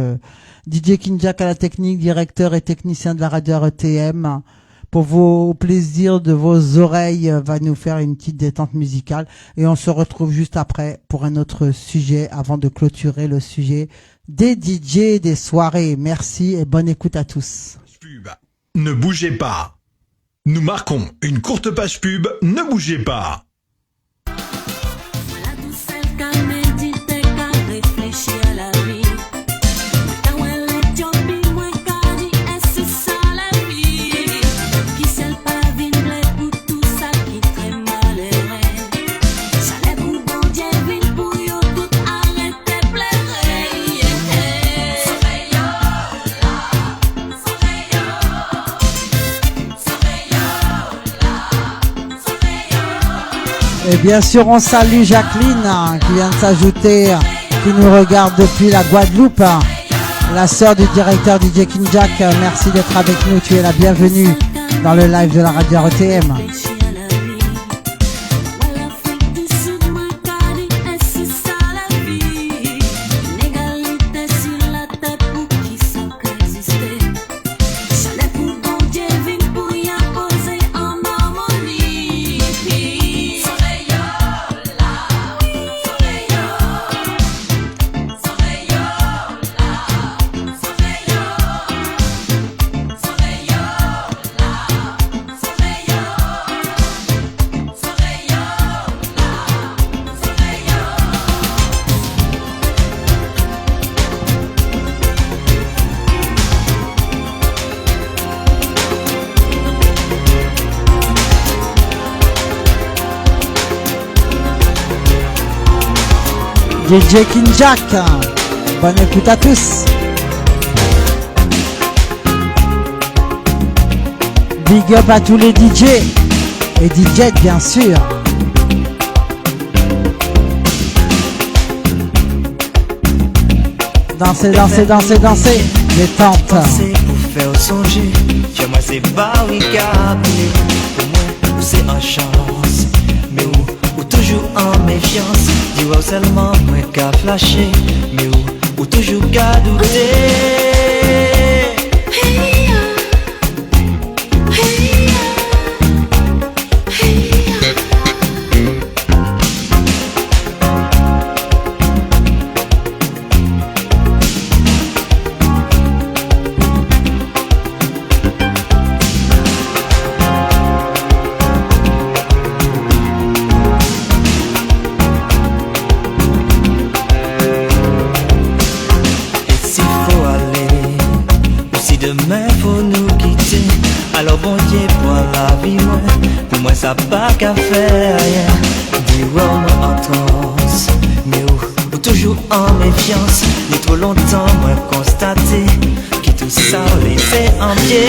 DJ Kinjak à la technique, directeur et technicien de la radio RTM. Pour vos plaisirs de vos oreilles, va nous faire une petite détente musicale. Et on se retrouve juste après pour un autre sujet avant de clôturer le sujet des DJ des soirées. Merci et bonne écoute à tous. Pub. Ne bougez pas. Nous marquons une courte page pub. Ne bougez pas. La douceur qu'a médité, qu'a réfléchi à la vie. Quand elle est jolie, moi qu'a dit, est-ce ça la vie? Qui s'est pas vine pour tout ça qui très malheureux. Ça l'est pour bon Dieu, vine pour yo tout arrêter pleurer. Et bien sûr, on salue Jacqueline qui vient de s'ajouter, qui nous regarde depuis la Guadeloupe. La sœur du directeur DJ Kinjak, merci d'être avec nous. Tu es la bienvenue dans le live de la radio RTM. DJ Kinjak, bonne écoute à tous. Big up à tous les DJ et DJ bien sûr. Dansez, dansez, dansez, dansez, détente. Pensez pour faire songer, chez moi c'est barricadé. Pour moi, c'est en chance, mais ou toujours en méfiance. Dis-moi seulement, moi qu'à flasher, mais ou toujours qu'à douter. ça pas qu'à faire, yeah. Dis-moi en transe, mais où toujours en méfiance. Il trop longtemps, moi constaté que tout ça laissé en pied.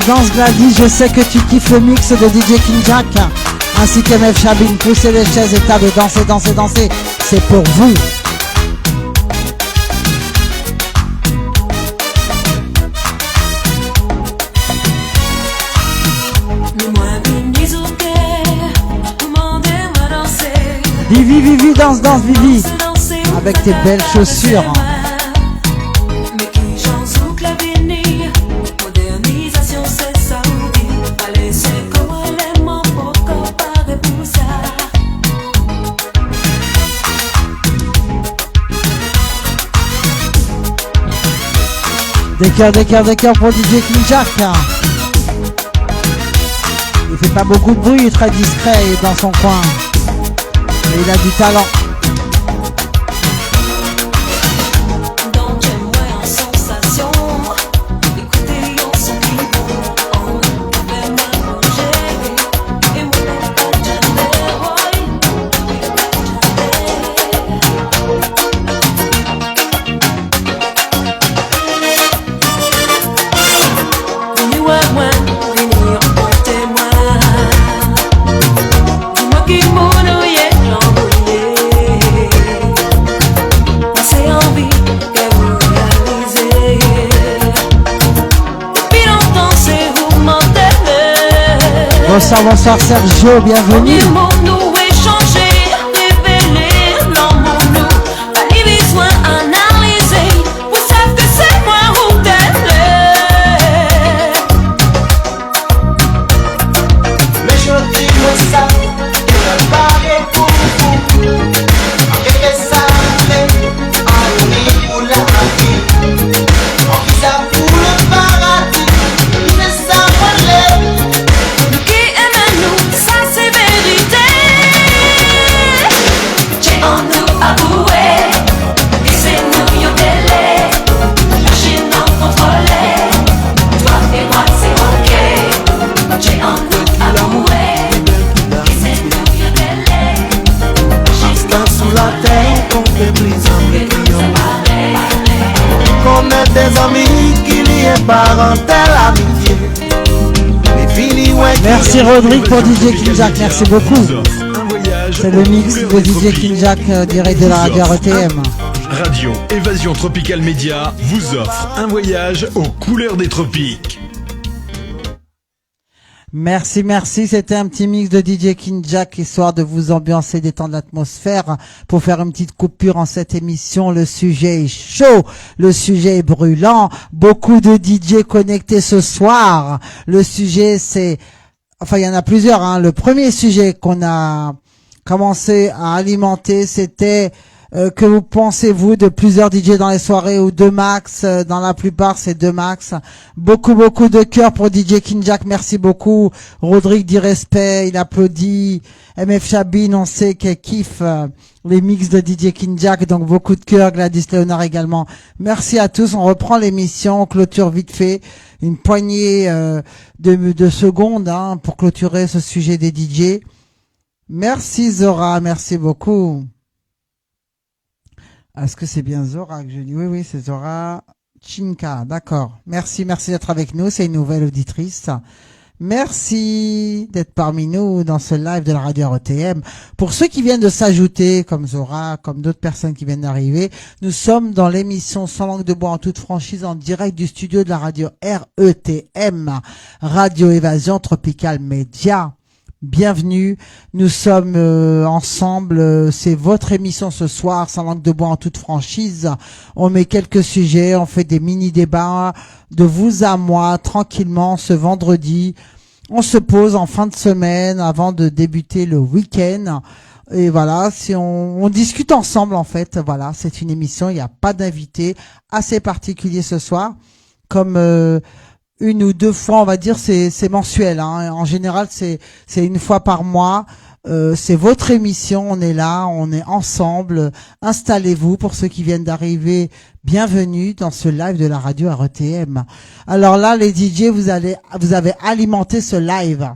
Danse Gladys, je sais que tu kiffes le mix de DJ King Jack ainsi qu'MF Chabine. Poussez les chaises et tables, dansez, c'est pour vous. Vivi, danse Vivi, avec tes belles chaussures. Des cœurs pour DJ King Jack. Il fait pas beaucoup de bruit, il est très discret, il est dans son coin. Mais il a du talent. Bonsoir Sergio, bienvenue. Merci Rodrigue pour DJ King Jack, merci beaucoup. C'est le mix de DJ King Jack direct de la radio RTM. Radio Évasion Tropical Média vous offre un voyage aux couleurs des tropiques. Merci. C'était un petit mix de DJ King Jack, histoire de vous ambiancer, détendre l'atmosphère, pour faire une petite coupure en cette émission. Le sujet est chaud, le sujet est brûlant, beaucoup de DJ connectés ce soir. Le sujet c'est, enfin il y en a plusieurs, hein. Le premier sujet qu'on a commencé à alimenter, c'était que vous pensez-vous de plusieurs DJ dans les soirées ou deux max? Dans la plupart, c'est deux max. Beaucoup de cœur pour DJ King Jack. Merci beaucoup. Rodrigue dit respect. Il applaudit. MF Chabine, on sait qu'elle kiffe les mix de DJ King Jack. Donc beaucoup de cœur. Gladys Léonard également. Merci à tous. On reprend l'émission. On clôture vite fait. Une poignée de secondes hein, pour clôturer ce sujet des DJ. Merci Zora. Merci beaucoup. Est-ce que c'est bien Zora que je dis? Oui, c'est Zora Chinka. D'accord. Merci d'être avec nous. C'est une nouvelle auditrice. Merci d'être parmi nous dans ce live de la radio RTM. Pour ceux qui viennent de s'ajouter, comme Zora, comme d'autres personnes qui viennent d'arriver, nous sommes dans l'émission Sans langue de bois en toute franchise en direct du studio de la radio RETM, Radio Évasion Tropical Média. Bienvenue, nous sommes ensemble, c'est votre émission ce soir, Sans langue de bois en toute franchise. On met quelques sujets, on fait des mini-débats de vous à moi, tranquillement, ce vendredi. on se pose en fin de semaine avant de débuter le week-end. Et voilà, si on discute ensemble en fait. Voilà, c'est une émission, il n'y a pas d'invité assez particulier ce soir. Comme une ou deux fois, on va dire, c'est mensuel. Hein. En général, c'est une fois par mois. C'est votre émission, on est là, on est ensemble. Installez-vous pour ceux qui viennent d'arriver. Bienvenue dans ce live de la radio RETM. Alors là, les DJ, vous avez alimenté ce live.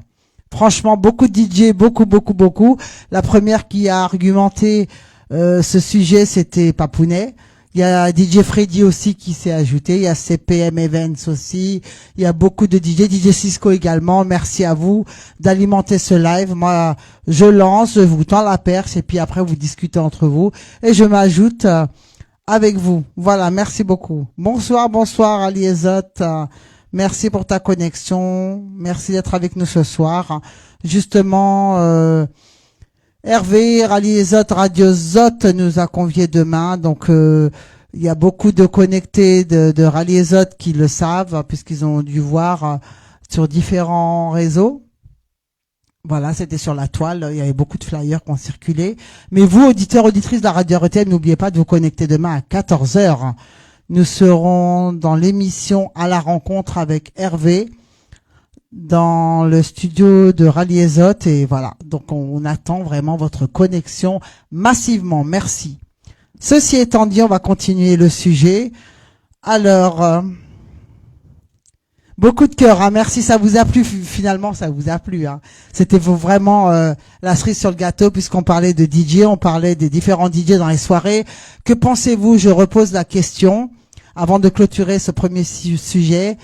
Franchement, beaucoup de DJ, beaucoup. La première qui a argumenté ce sujet, c'était Papounet. Il y a DJ Freddy aussi qui s'est ajouté. Il y a CPM Events aussi. Il y a beaucoup de DJ Cisco également. Merci à vous d'alimenter ce live. Moi, je lance, je vous tends la perche et puis après vous discutez entre vous. Et je m'ajoute avec vous. Voilà, merci beaucoup. Bonsoir Ali Ezot. Merci pour ta connexion. Merci d'être avec nous ce soir. Justement, Hervé, Rally Ezot, Radio Zot nous a conviés demain. Donc, il y a beaucoup de connectés de Rally Ezot qui le savent puisqu'ils ont dû voir sur différents réseaux. Voilà, c'était sur la toile. Il y avait beaucoup de flyers qui ont circulé. Mais vous, auditeurs, auditrices de la radio RETM, n'oubliez pas de vous connecter demain à 14h. Nous serons dans l'émission À la rencontre avec Hervé dans le studio de Rally Ezot et voilà. Donc on attend vraiment votre connexion massivement. Merci. Ceci étant dit, on va continuer le sujet. Alors, beaucoup de cœur. Hein. Merci, ça vous a plu. Finalement, ça vous a plu. Hein. C'était vraiment la cerise sur le gâteau puisqu'on parlait de DJ, on parlait des différents DJ dans les soirées. Que pensez-vous? Je repose la question. Avant de clôturer ce premier sujet,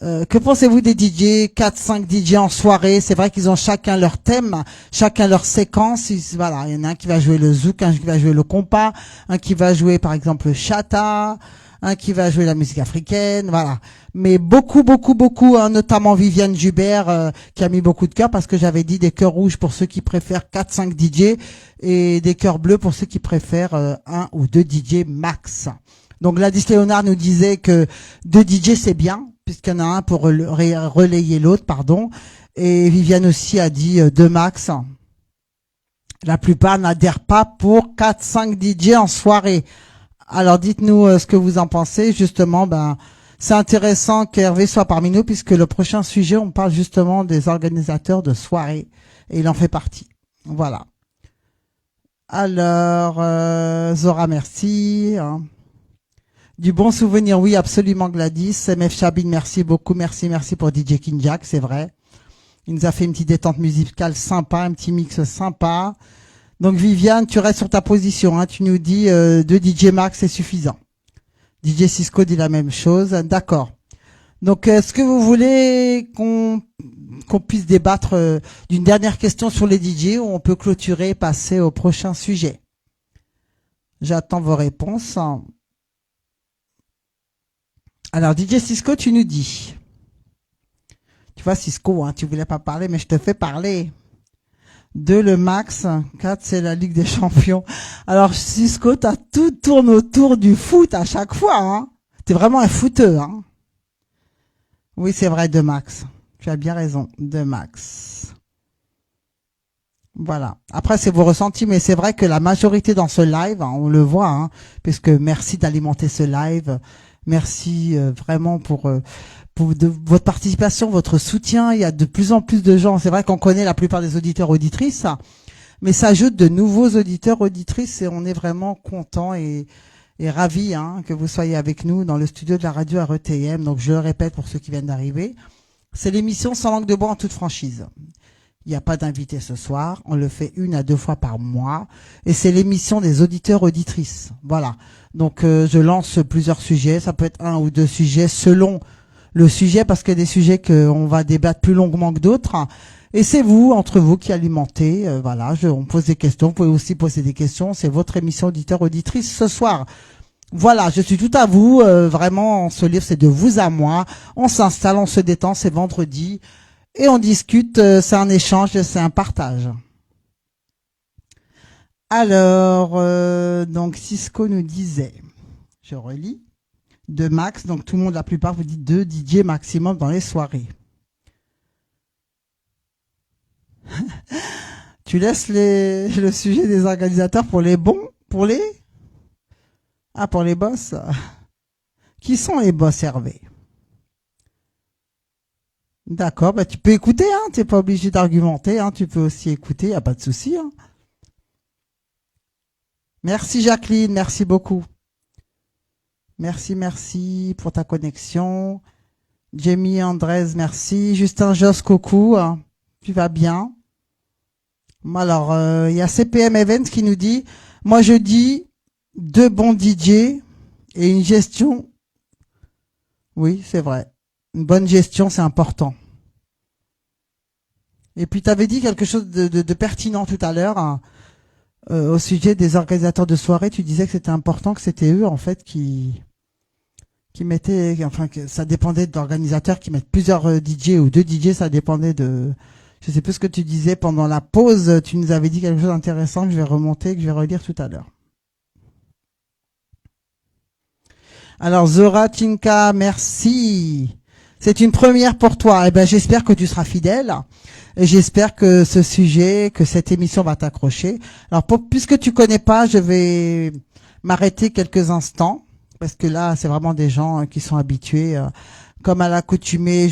que pensez-vous des DJ, 4-5 DJ en soirée? C'est vrai qu'ils ont chacun leur thème, chacun leur séquence. Voilà, il y en a un qui va jouer le zouk, un qui va jouer le compas, un qui va jouer par exemple le chata, un qui va jouer la musique africaine, voilà. Mais beaucoup, hein, notamment Viviane Jubert qui a mis beaucoup de cœur parce que j'avais dit des cœurs rouges pour ceux qui préfèrent 4-5 DJ et des cœurs bleus pour ceux qui préfèrent un ou deux DJ max. Donc Gladys Léonard nous disait que 2 DJ c'est bien, puisqu'il y en a un pour relayer l'autre, pardon. Et Viviane aussi a dit 2 max. La plupart n'adhèrent pas pour 4-5 DJ en soirée. Alors dites-nous ce que vous en pensez. Justement, c'est intéressant qu'Hervé soit parmi nous, puisque le prochain sujet, on parle justement des organisateurs de soirée. Et il en fait partie. Voilà. Alors, Zora, merci. Du bon souvenir, oui, absolument Gladys. MF Chabine, merci beaucoup. Merci pour DJ Kinjak, c'est vrai. Il nous a fait une petite détente musicale sympa, un petit mix sympa. Donc Viviane, tu restes sur ta position. Hein, tu nous dis 2 DJ max, c'est suffisant. DJ Cisco dit la même chose. D'accord. Donc, est-ce que vous voulez qu'on puisse débattre d'une dernière question sur les DJ ou on peut clôturer et passer au prochain sujet? J'attends vos réponses. Alors, DJ Cisco, tu nous dis. Tu vois, Cisco, hein, tu voulais pas parler, mais je te fais parler. 2, le max. 4, c'est la Ligue des Champions. Alors, Cisco, tout tourne autour du foot à chaque fois, hein. T'es vraiment un footeux, hein. Oui, c'est vrai, 2 max. Tu as bien raison. 2 max. Voilà. Après, c'est vos ressentis, mais c'est vrai que la majorité dans ce live, hein, on le voit, hein, puisque merci d'alimenter ce live. Merci vraiment pour votre participation, votre soutien. Il y a de plus en plus de gens. C'est vrai qu'on connaît la plupart des auditeurs auditrices, mais ça ajoute de nouveaux auditeurs auditrices et on est vraiment content et ravis que vous soyez avec nous dans le studio de la radio RETM. Donc je le répète pour ceux qui viennent d'arriver, c'est l'émission Sans langue de bois en toute franchise. Il n'y a pas d'invité ce soir. On le fait 1 à 2 fois par mois. Et c'est l'émission des auditeurs auditrices. Voilà. Donc, je lance plusieurs sujets. Ça peut être 1 ou 2 sujets selon le sujet parce qu'il y a des sujets qu'on va débattre plus longuement que d'autres. Et c'est vous, entre vous, qui alimentez. Voilà. On pose des questions. Vous pouvez aussi poser des questions. C'est votre émission auditeur auditrice ce soir. Voilà. Je suis tout à vous. Vraiment, ce livre, c'est de vous à moi. On s'installe, on se détend. C'est vendredi. Et on discute, c'est un échange, c'est un partage. Alors, donc Cisco nous disait, je relis, 2 max, donc tout le monde, la plupart vous dit 2 DJ maximum dans les soirées. Tu laisses le sujet des organisateurs pour les bons, pour les boss. Qui sont les boss, Hervé? D'accord, bah tu peux écouter, hein, t'es pas obligé d'argumenter, hein, tu peux aussi écouter, y a pas de souci. Hein. Merci Jacqueline, merci beaucoup. Merci pour ta connexion. Jamie Andrés, merci. Justin Joss, coucou, hein, tu vas bien? Alors, il y a CPM Events qui nous dit, moi je dis 2 bons DJ et une gestion. Oui, c'est vrai. Une bonne gestion, c'est important. Et puis, tu avais dit quelque chose de pertinent tout à l'heure, hein, au sujet des organisateurs de soirée. Tu disais que c'était important, que c'était eux, en fait, qui mettaient, enfin, que ça dépendait d'organisateurs qui mettent plusieurs DJ ou 2 DJ, ça dépendait de, je sais plus ce que tu disais pendant la pause. Tu nous avais dit quelque chose d'intéressant que je vais remonter, que je vais relire tout à l'heure. Alors, Zora Tinka, merci. C'est une première pour toi. Eh ben, j'espère que tu seras fidèle. Et j'espère que ce sujet, que cette émission va t'accrocher. Alors, puisque tu connais pas, je vais m'arrêter quelques instants. Parce que là, c'est vraiment des gens qui sont habitués. Comme à l'accoutumée,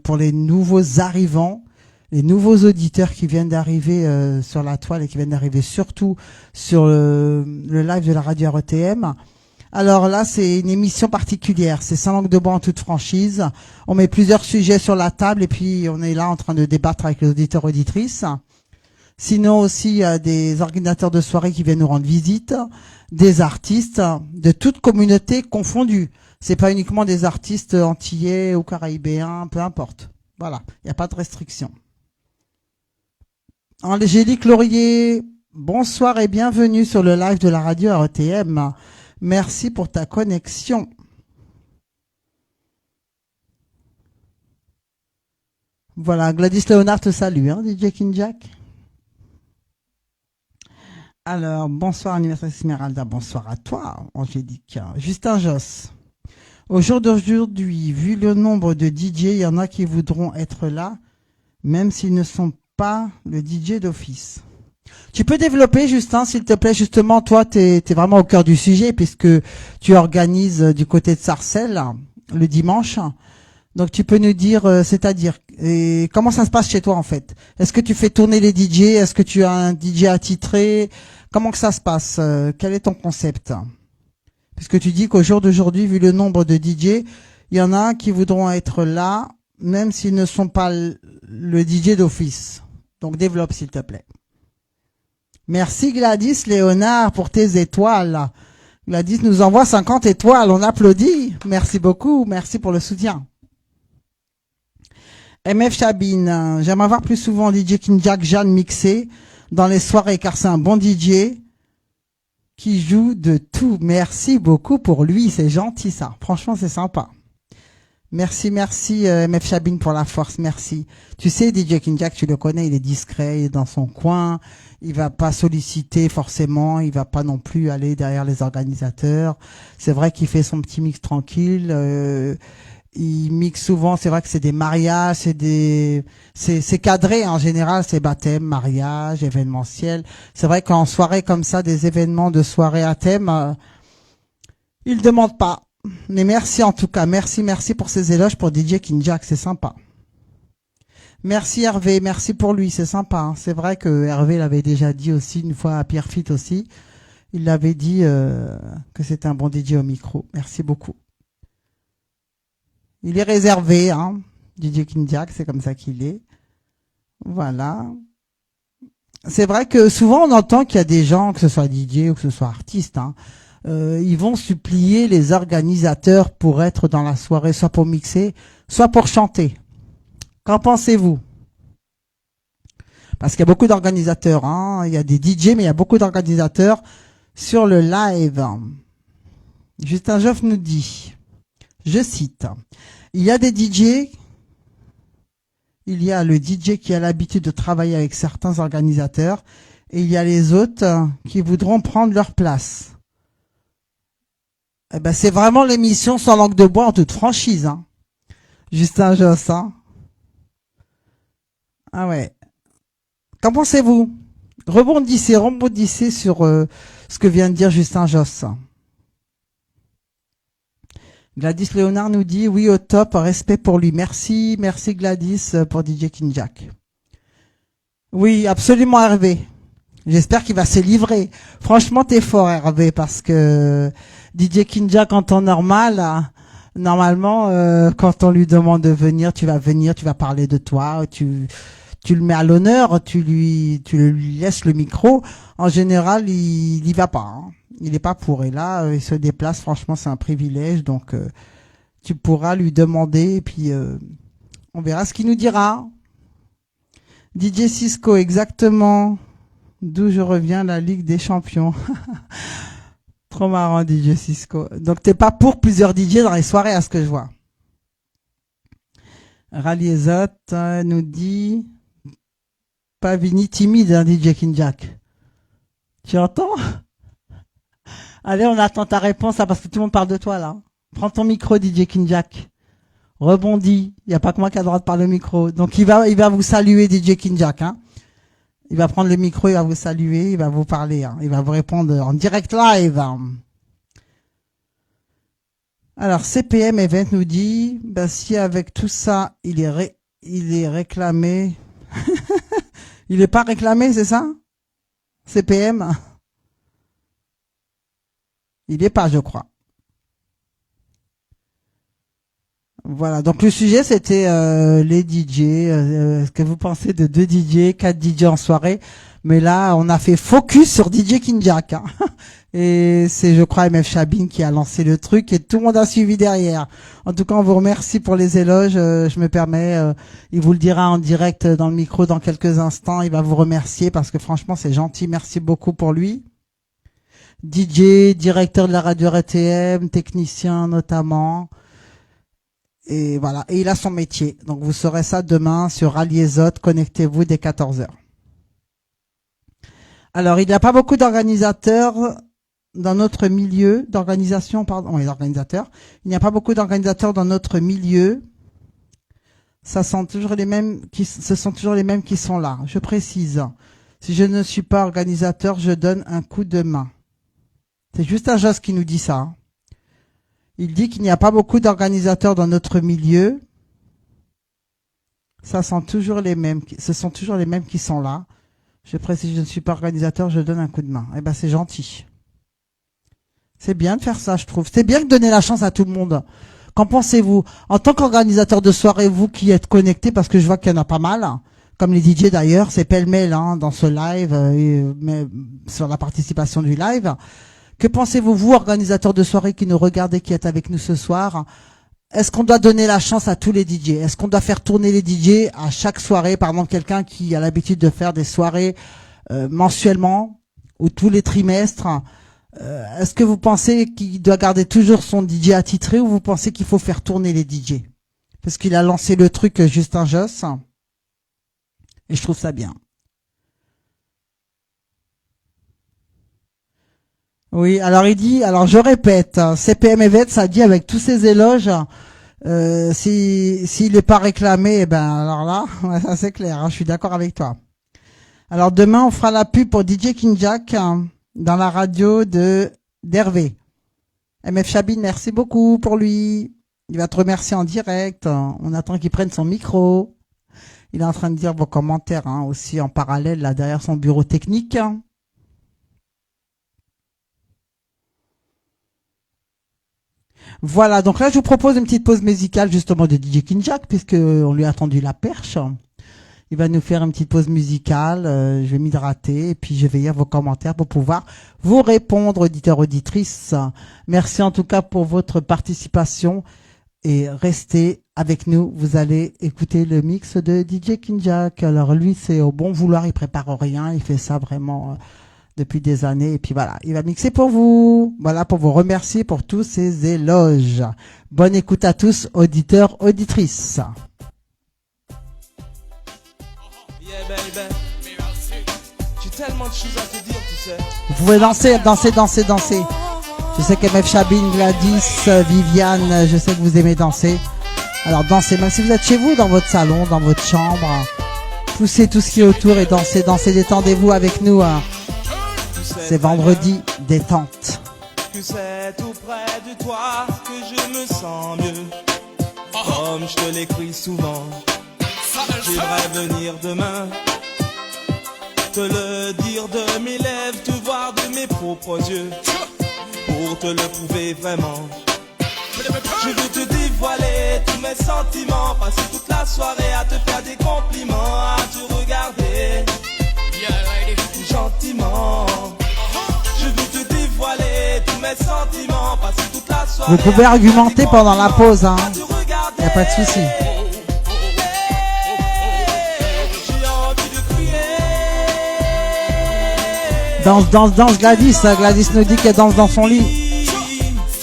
pour les nouveaux arrivants, les nouveaux auditeurs qui viennent d'arriver sur la toile et qui viennent d'arriver surtout sur le live de la radio RETM. Alors là, c'est une émission particulière. C'est sans langue de bois en toute franchise. On met plusieurs sujets sur la table et puis on est là en train de débattre avec les auditeurs auditrices. Sinon aussi, il y a des organisateurs de soirées qui viennent nous rendre visite, des artistes de toute communauté confondue. C'est pas uniquement des artistes antillais ou caraïbéens, peu importe. Voilà, il n'y a pas de restriction. Angélique Laurier, bonsoir et bienvenue sur le live de la radio RETM. Merci pour ta connexion. Voilà, Gladys Léonard te salue, hein, DJ King Jack. Alors, bonsoir animatrice Esmeralda, bonsoir à toi, Angélique. Justin Joss. Au jour d'aujourd'hui, vu le nombre de DJ, il y en a qui voudront être là, même s'ils ne sont pas le DJ d'office. Tu peux développer, Justin, s'il te plaît. Justement, toi, t'es vraiment au cœur du sujet puisque tu organises du côté de Sarcelles le dimanche. Donc, tu peux nous dire, c'est-à-dire, et comment ça se passe chez toi en fait? Est-ce que tu fais tourner les DJ? Est-ce que tu as un DJ attitré? Comment que ça se passe? Quel est ton concept? Puisque tu dis qu'au jour d'aujourd'hui, vu le nombre de DJ, il y en a qui voudront être là, même s'ils ne sont pas le DJ d'office. Donc, développe, s'il te plaît. Merci Gladys Léonard pour tes étoiles. Gladys nous envoie 50 étoiles, on applaudit. Merci beaucoup, merci pour le soutien. MF Chabine, j'aimerais voir plus souvent DJ King Jack Jeanne mixé dans les soirées car c'est un bon DJ qui joue de tout. Merci beaucoup pour lui, c'est gentil ça. Franchement, c'est sympa. Merci MF Chabine pour la force, merci. Tu sais, DJ King Jack, tu le connais, il est discret, il est dans son coin, il va pas solliciter forcément, il va pas non plus aller derrière les organisateurs. C'est vrai qu'il fait son petit mix tranquille, il mixe souvent, c'est vrai que c'est des mariages, c'est cadré en général, c'est baptême, mariage, événementiel. C'est vrai qu'en soirée comme ça, des événements de soirée à thème, il demande pas. Mais merci en tout cas, merci pour ces éloges pour DJ King Jack, c'est sympa. Merci Hervé, merci pour lui, c'est sympa. Hein. C'est vrai que Hervé l'avait déjà dit aussi une fois à Pierre Fit aussi. Il l'avait dit que c'était un bon DJ au micro. Merci beaucoup. Il est réservé, hein, DJ King Jack, c'est comme ça qu'il est. Voilà. C'est vrai que souvent on entend qu'il y a des gens, que ce soit DJ ou que ce soit artiste, hein, ils vont supplier les organisateurs pour être dans la soirée, soit pour mixer, soit pour chanter. Qu'en pensez-vous? Parce qu'il y a beaucoup d'organisateurs, hein. Il y a des DJ, mais il y a beaucoup d'organisateurs sur le live. Justin Joff nous dit, je cite, il y a des DJ, il y a le DJ qui a l'habitude de travailler avec certains organisateurs, et il y a les autres qui voudront prendre leur place. Eh ben, c'est vraiment l'émission sans langue de bois en toute franchise, hein. Justin Joss, hein. Ah ouais. Qu'en pensez-vous? Rebondissez sur ce que vient de dire Justin Josse. Gladys Léonard nous dit oui au top, respect pour lui. Merci Gladys pour DJ King Jack. Oui, absolument Hervé. J'espère qu'il va se livrer. Franchement, t'es fort Hervé parce que DJ King Jack en temps normal, normalement, quand on lui demande de venir, tu vas parler de toi, tu le mets à l'honneur, tu lui laisses le micro. En général, il y va pas. Hein. Il est pas pour. Et là, il se déplace. Franchement, c'est un privilège. Donc, tu pourras lui demander et puis on verra ce qu'il nous dira. DJ Cisco, exactement. D'où je reviens, la Ligue des Champions. Trop marrant, DJ Cisco. Donc, t'es pas pour plusieurs DJ dans les soirées, à ce que je vois. Raliezot nous dit pas Vini timide, hein, DJ King Jack. Tu entends? Allez, on attend ta réponse là parce que tout le monde parle de toi là. Prends ton micro, DJ King Jack. Rebondis. Il n'y a pas que moi qui a le droit de parler au micro. Donc il va vous saluer, DJ King Jack. Hein. Il va prendre le micro, il va vous saluer, il va vous parler. Hein. Il va vous répondre en direct live. Hein. Alors CPM Event nous dit, bah si avec tout ça il est réclamé. Il est pas réclamé, c'est ça? CPM? Il est pas, je crois. Voilà, donc le sujet c'était les DJ, ce que vous pensez de 2 DJ, 4 DJ en soirée, mais là on a fait focus sur DJ King Jack, hein. Et c'est je crois MF Chabin qui a lancé le truc et tout le monde a suivi derrière. En tout cas on vous remercie pour les éloges, je me permets, il vous le dira en direct dans le micro dans quelques instants, il va vous remercier parce que franchement c'est gentil, merci beaucoup pour lui. DJ, directeur de la radio RTM, technicien notamment. Et voilà, et il a son métier. Donc vous saurez ça demain sur Aliezot, connectez-vous dès 14h. Alors, il n'y a pas beaucoup d'organisateurs dans notre milieu, d'organisateurs. Il n'y a pas beaucoup d'organisateurs dans notre milieu. Ce sont toujours les mêmes qui sont là. Je précise. Si je ne suis pas organisateur, je donne un coup de main. C'est juste un geste qui nous dit ça. Il dit qu'il n'y a pas beaucoup d'organisateurs dans notre milieu. Ce sont toujours les mêmes qui sont là. Je précise, je ne suis pas organisateur, je donne un coup de main. Eh ben, c'est gentil. C'est bien de faire ça, je trouve. C'est bien de donner la chance à tout le monde. Qu'en pensez-vous? En tant qu'organisateur de soirée, vous qui êtes connectés, parce que je vois qu'il y en a pas mal, comme les DJ d'ailleurs, c'est pêle-mêle hein, dans ce live, mais sur la participation du live. Que pensez-vous, vous, organisateurs de soirée qui nous regardez, qui êtes avec nous ce soir? Est-ce qu'on doit donner la chance à tous les DJ? Est-ce qu'on doit faire tourner les DJ à chaque soirée? Par exemple, quelqu'un qui a l'habitude de faire des soirées mensuellement ou tous les trimestres. Est-ce que vous pensez qu'il doit garder toujours son DJ attitré ou vous pensez qu'il faut faire tourner les DJ? Parce qu'il a lancé le truc Justin Josse. Et je trouve ça bien. Oui, alors il dit, alors je répète, CPM Event, ça dit avec tous ces éloges, s'il n'est pas réclamé, eh ben alors là, ouais, ça c'est clair, hein, je suis d'accord avec toi. Alors demain, on fera la pub pour DJ King Jack dans la radio d'Hervé. MF Chabin, merci beaucoup pour lui. Il va te remercier en direct. On attend qu'il prenne son micro. Il est en train de dire vos commentaires hein, aussi en parallèle là derrière son bureau technique. Voilà, donc là je vous propose une petite pause musicale justement de DJ King Jack puisque on lui a tendu la perche. Il va nous faire une petite pause musicale, je vais m'hydrater et puis je vais lire vos commentaires pour pouvoir vous répondre, auditeurs, auditrices. Merci en tout cas pour votre participation et restez avec nous. Vous allez écouter le mix de DJ King Jack. Alors lui c'est au bon vouloir, il prépare rien, il fait ça vraiment depuis des années et puis voilà, il va mixer pour vous. Voilà, pour vous remercier pour tous ces éloges. Bonne écoute à tous, auditeurs, auditrices. J'ai tellement de choses à te dire, tu sais. Vous pouvez danser. Je sais qu'MF Chabin, Gladys, Viviane, je sais que vous aimez danser. Alors dansez, même si vous êtes chez vous, dans votre salon, dans votre chambre. poussez tout ce qui est autour et dansez, détendez-vous avec nous. Hein. C'est vendredi détente. Que c'est tout près de toi que je me sens mieux. Comme je te l'écris souvent, j'aimerais venir demain te le dire de mes lèvres, te voir de mes propres yeux, pour te le prouver vraiment. Je veux te dévoiler tous mes sentiments, passer toute la soirée à te faire des compliments, à te regarder gentiment. Je veux te dévoiler tous mes sentiments, passer toute la soirée. Vous pouvez argumenter pendant la pause, hein. Y a pas de souci. Danse Gladys. Gladys nous dit qu'elle danse dans son lit.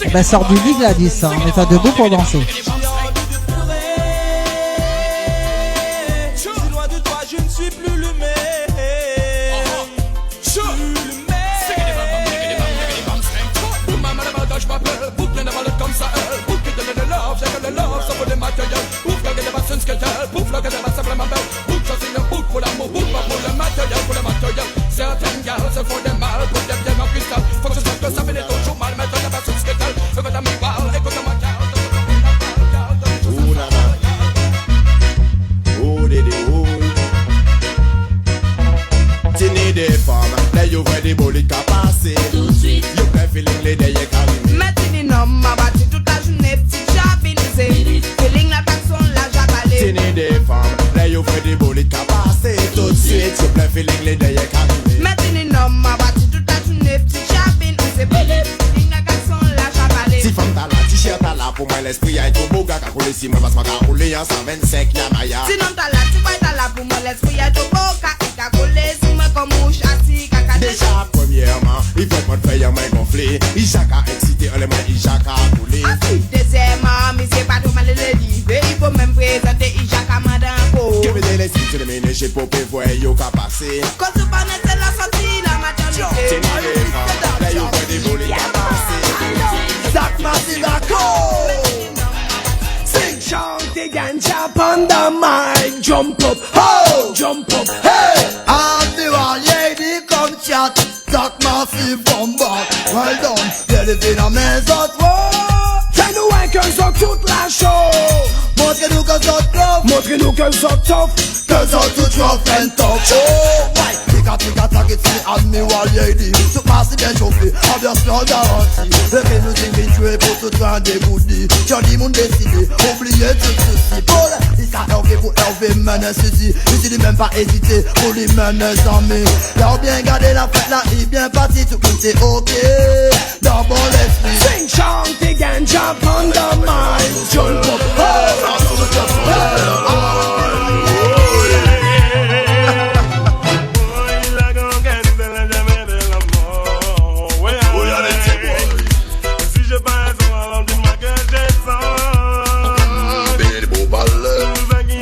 Eh ben sors du lit Gladys, hein. Mets-toi debout pour danser. Certaines gars se font des mal pour des biens en cristal. Faut que ce soit que ça fait des toujours mal. Mettre la personne ce qu'elle veut que t'as mis balle. Écoute ma carte. Tini des femmes, là you vois des bolides qu'à passer. Tout de suite. You play feeling les day carré. Mettez des noms, ma battu toute la journée, petite chabilisée. Feeling la personne, la jabalée. Tini des femmes, là you vois des bolides qu'à passer. Tout de suite, you play feeling les day carré. Mettez des noms, ma battu toute la journée, petite chabilisée. Feeling la personne, la jabalée. Si femme t'as la t-shirt t'as là, pour moi l'esprit a un trop beau gars qu'à rouler. Si moi passe ma qu'à rouler en 125 Yamaya. Sinon t'as la, tu vois t'as là, pour moi l'esprit a trop beau qu'à coller. Si moi comme mouche assis, caca. Déjà premièrement, il faut pas te faire moins gonflé. Il chaka excité, on les mains, il chaka coulé. Deuxièmement, mais c'est pas tout mal de livrer. Il faut même présenter, il chaka madame pour. Que me délai si tu le ménages pour pouvoir yo qu'à passer. Quand tu parles de la sortie, la maternité. Tini des femmes, là you vois des bolides qu'à passer. Zach Massive sing, chant, the ganja on the mic. Jump up, ho, jump up, hey. And the one lady come chat. Zach Massive from back. Well done, y'a les phénomènes autres. Fais-nous un cœur sur toute la show. Montrez-nous que ça tough. Montrez-nous que ça tough. Que ça tout rough and tough. Oh, ouais. Tika tak it's me and me one lady. Tout masse bien chauffé, ambiance bien garantie. Le fait nous individuer pour tout faire des goodies. Johnny moun décidé, oubliez tout ceci. Paul, il s'est Hervé pour Hervé mener ceci. Ici il même pas hésité pour lui mener amis. Là bien garder la fête là, il bien parti, tout le monde c'est ok. Dans bon l'esprit. Sing, chant, et ganja on the mic. Jump up,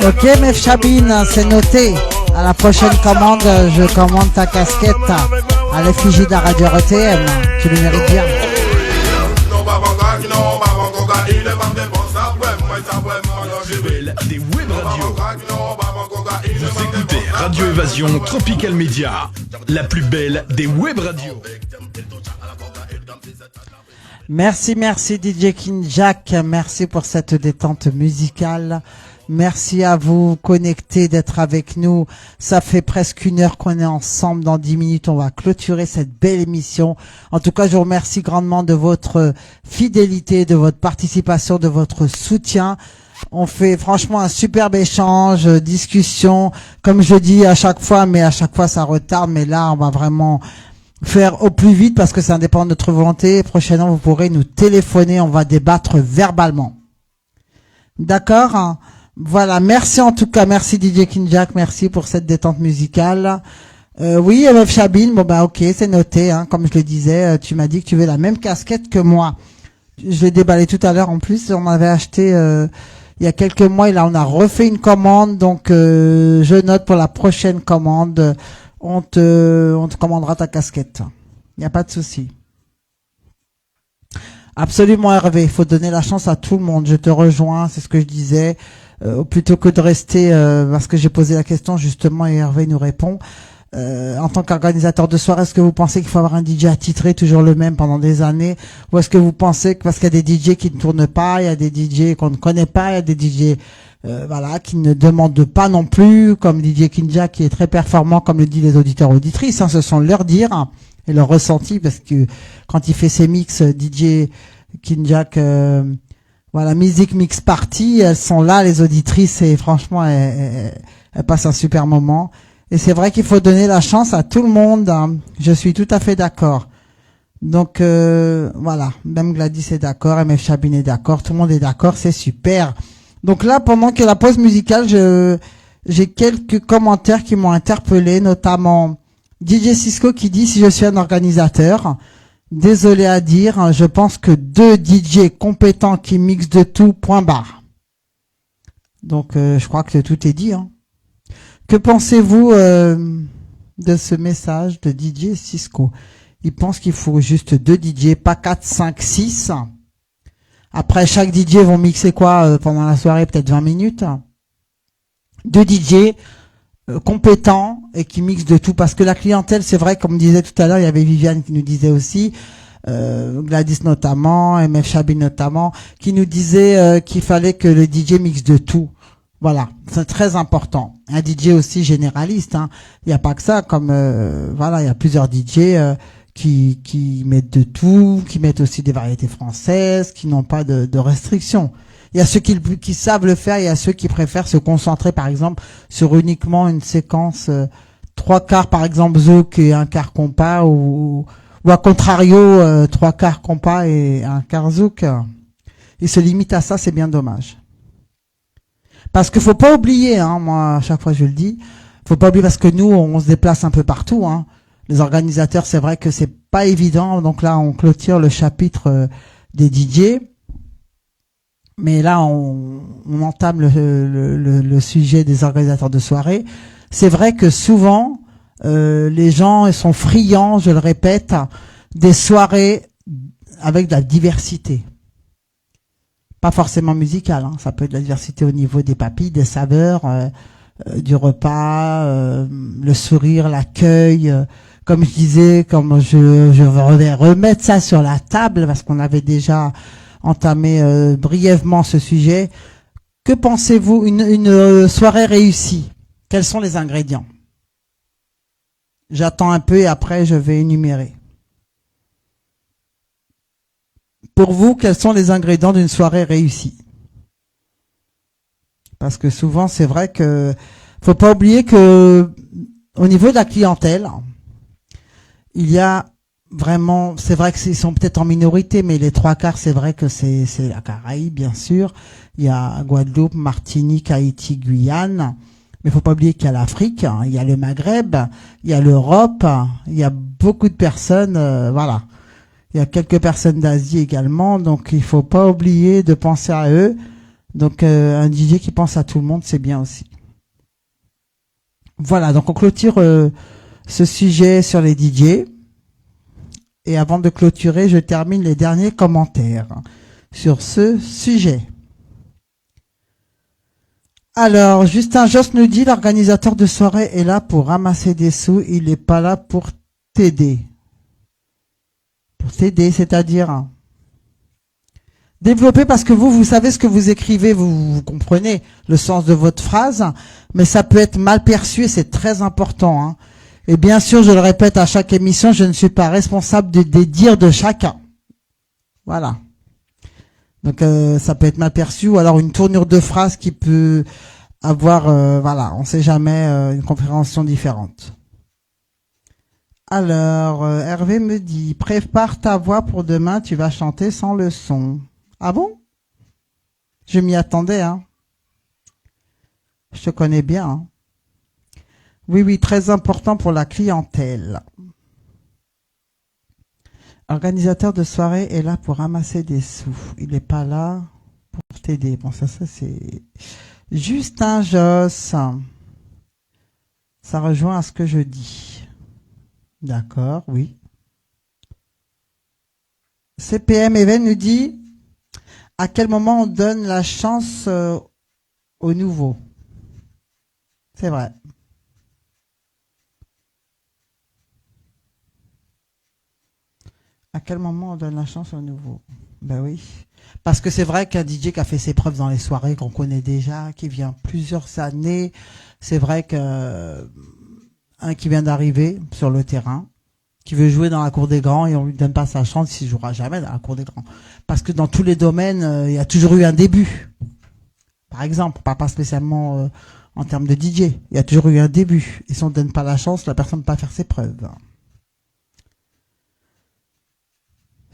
Ok, Mef Chabine, c'est noté. À la prochaine commande, je commande ta casquette à l'effigie de la radio RTM. Tu le mérites bien. Des web radios. Vous écoutez Radio Évasion Tropical Média, la plus belle des web radios. Merci DJ King Jack. Merci pour cette détente musicale. Merci à vous connecter d'être avec nous. Ça fait presque 1 heure qu'on est ensemble. Dans 10 minutes, on va clôturer cette belle émission. En tout cas, je vous remercie grandement de votre fidélité, de votre participation, de votre soutien. On fait franchement un superbe échange, discussion, comme je dis à chaque fois, mais à chaque fois ça retarde. Mais là, on va vraiment faire au plus vite parce que ça dépend de notre volonté. Prochainement, vous pourrez nous téléphoner. On va débattre verbalement. D'accord ? Voilà, merci en tout cas, merci DJ King Jack, merci pour cette détente musicale. Oui, MF Chabine, bon bah ok, c'est noté, hein, comme je le disais, tu m'as dit que tu veux la même casquette que moi. Je l'ai déballé tout à l'heure en plus, on avait acheté il y a quelques mois et là on a refait une commande, donc je note pour la prochaine commande, on te commandera ta casquette. Il n'y a pas de souci. Absolument Hervé, il faut donner la chance à tout le monde, je te rejoins, c'est ce que je disais. plutôt que de rester, parce que j'ai posé la question justement et Hervé nous répond. En tant qu'organisateur de soirée, est-ce que vous pensez qu'il faut avoir un DJ attitré, toujours le même pendant des années, ou est-ce que vous pensez que parce qu'il y a des DJ qui ne tournent pas, il y a des DJ qu'on ne connaît pas, il y a des DJ voilà qui ne demandent pas non plus, comme DJ Kinja qui est très performant, comme le disent les auditeurs auditrices, hein, ce sont leurs dires et leurs ressentis, parce que quand il fait ses mix, DJ Kinja, voilà, Music Mix Party, elles sont là, les auditrices, et franchement, elles passent un super moment. Et c'est vrai qu'il faut donner la chance à tout le monde, hein. Je suis tout à fait d'accord. Donc voilà, même Gladys est d'accord, MF Chabin est d'accord, tout le monde est d'accord, c'est super. Donc là, pendant que la pause musicale, j'ai quelques commentaires qui m'ont interpellé, notamment DJ Cisco qui dit: si je suis un organisateur, désolé à dire, je pense que 2 DJ compétents qui mixent de tout, point barre. Donc je crois que tout est dit, hein. Que pensez-vous de ce message de DJ Cisco? Il pense qu'il faut juste 2 DJ, pas 4, 5, 6. Après, chaque DJ vont mixer quoi pendant la soirée? Peut-être 20 minutes. 2 DJ compétents et qui mixent de tout. Parce que la clientèle, c'est vrai, comme disait tout à l'heure, il y avait Viviane qui nous disait aussi, Gladys notamment, MF Chabin notamment, qui nous disait qu'il fallait que le DJ mixe de tout. Voilà, c'est très important. Un DJ aussi généraliste, hein. Il n'y a pas que ça, comme voilà, il y a plusieurs DJ qui mettent de tout, qui mettent aussi des variétés françaises, qui n'ont pas de restrictions. Il y a ceux qui savent le faire, il y a ceux qui préfèrent se concentrer, par exemple, sur uniquement une séquence 3/4, par exemple, zouk et 1/4 compas, ou à contrario, 3/4 compas et 1/4 zouk. Ils se limitent à ça, c'est bien dommage. Parce qu'il faut pas oublier, hein, moi à chaque fois je le dis, faut pas oublier, parce que nous on se déplace un peu partout, hein. Les organisateurs, c'est vrai que c'est pas évident, donc là on clôture le chapitre des DJ, mais là on entame le sujet des organisateurs de soirée. C'est vrai que souvent les gens sont friands, je le répète, des soirées avec de la diversité. Pas forcément musicale, hein. Ça peut être de la diversité au niveau des papilles, des saveurs, du repas, le sourire, l'accueil. Comme je disais, comme je vais remettre ça sur la table, parce qu'on avait déjà entamé brièvement ce sujet. Que pensez-vous une soirée réussie? Quels sont les ingrédients? J'attends un peu et après je vais énumérer. Pour vous, quels sont les ingrédients d'une soirée réussie? Parce que souvent, c'est vrai que faut pas oublier que au niveau de la clientèle, il y a vraiment, c'est vrai qu'ils sont peut-être en minorité, mais les 3/4, c'est vrai que c'est la Caraïbe, bien sûr. Il y a Guadeloupe, Martinique, Haïti, Guyane. Mais faut pas oublier qu'il y a l'Afrique, hein, il y a le Maghreb, il y a l'Europe, il y a beaucoup de personnes, voilà. Il y a quelques personnes d'Asie également, donc il faut pas oublier de penser à eux. Donc un DJ qui pense à tout le monde, c'est bien aussi. Voilà, donc on clôture ce sujet sur les DJ. Et avant de clôturer, je termine les derniers commentaires sur ce sujet. Alors, Justin Joss nous dit: l'organisateur de soirée est là pour ramasser des sous, il n'est pas là pour t'aider. Pour t'aider, c'est-à-dire développer, parce que vous savez ce que vous écrivez, vous comprenez le sens de votre phrase, mais ça peut être mal perçu et c'est très important, hein. Et bien sûr, je le répète à chaque émission, je ne suis pas responsable des dires de chacun. Voilà. Donc ça peut être mal perçu, ou alors une tournure de phrase qui peut avoir, voilà, on ne sait jamais, une compréhension différente. Alors, Hervé me dit: prépare ta voix pour demain, tu vas chanter sans le son. Ah bon? Je m'y attendais, hein. Je te connais bien, hein. Oui, très important pour la clientèle. Organisateur de soirée est là pour ramasser des sous. Il n'est pas là pour t'aider. Bon, ça c'est Justin Joss. Ça rejoint à ce que je dis. D'accord, oui. CPM Even nous dit: à quel moment on donne la chance au nouveau. C'est vrai. À quel moment on donne la chance au nouveau? Ben oui. Parce que c'est vrai qu'un DJ qui a fait ses preuves dans les soirées, qu'on connaît déjà, qui vient plusieurs années, c'est vrai que un qui vient d'arriver sur le terrain, qui veut jouer dans la cour des grands et on lui donne pas sa chance, il jouera jamais dans la cour des grands. Parce que dans tous les domaines, il y a toujours eu un début. Par exemple, pas spécialement en termes de DJ, il y a toujours eu un début. Et si on ne donne pas la chance, la personne ne peut pas faire ses preuves.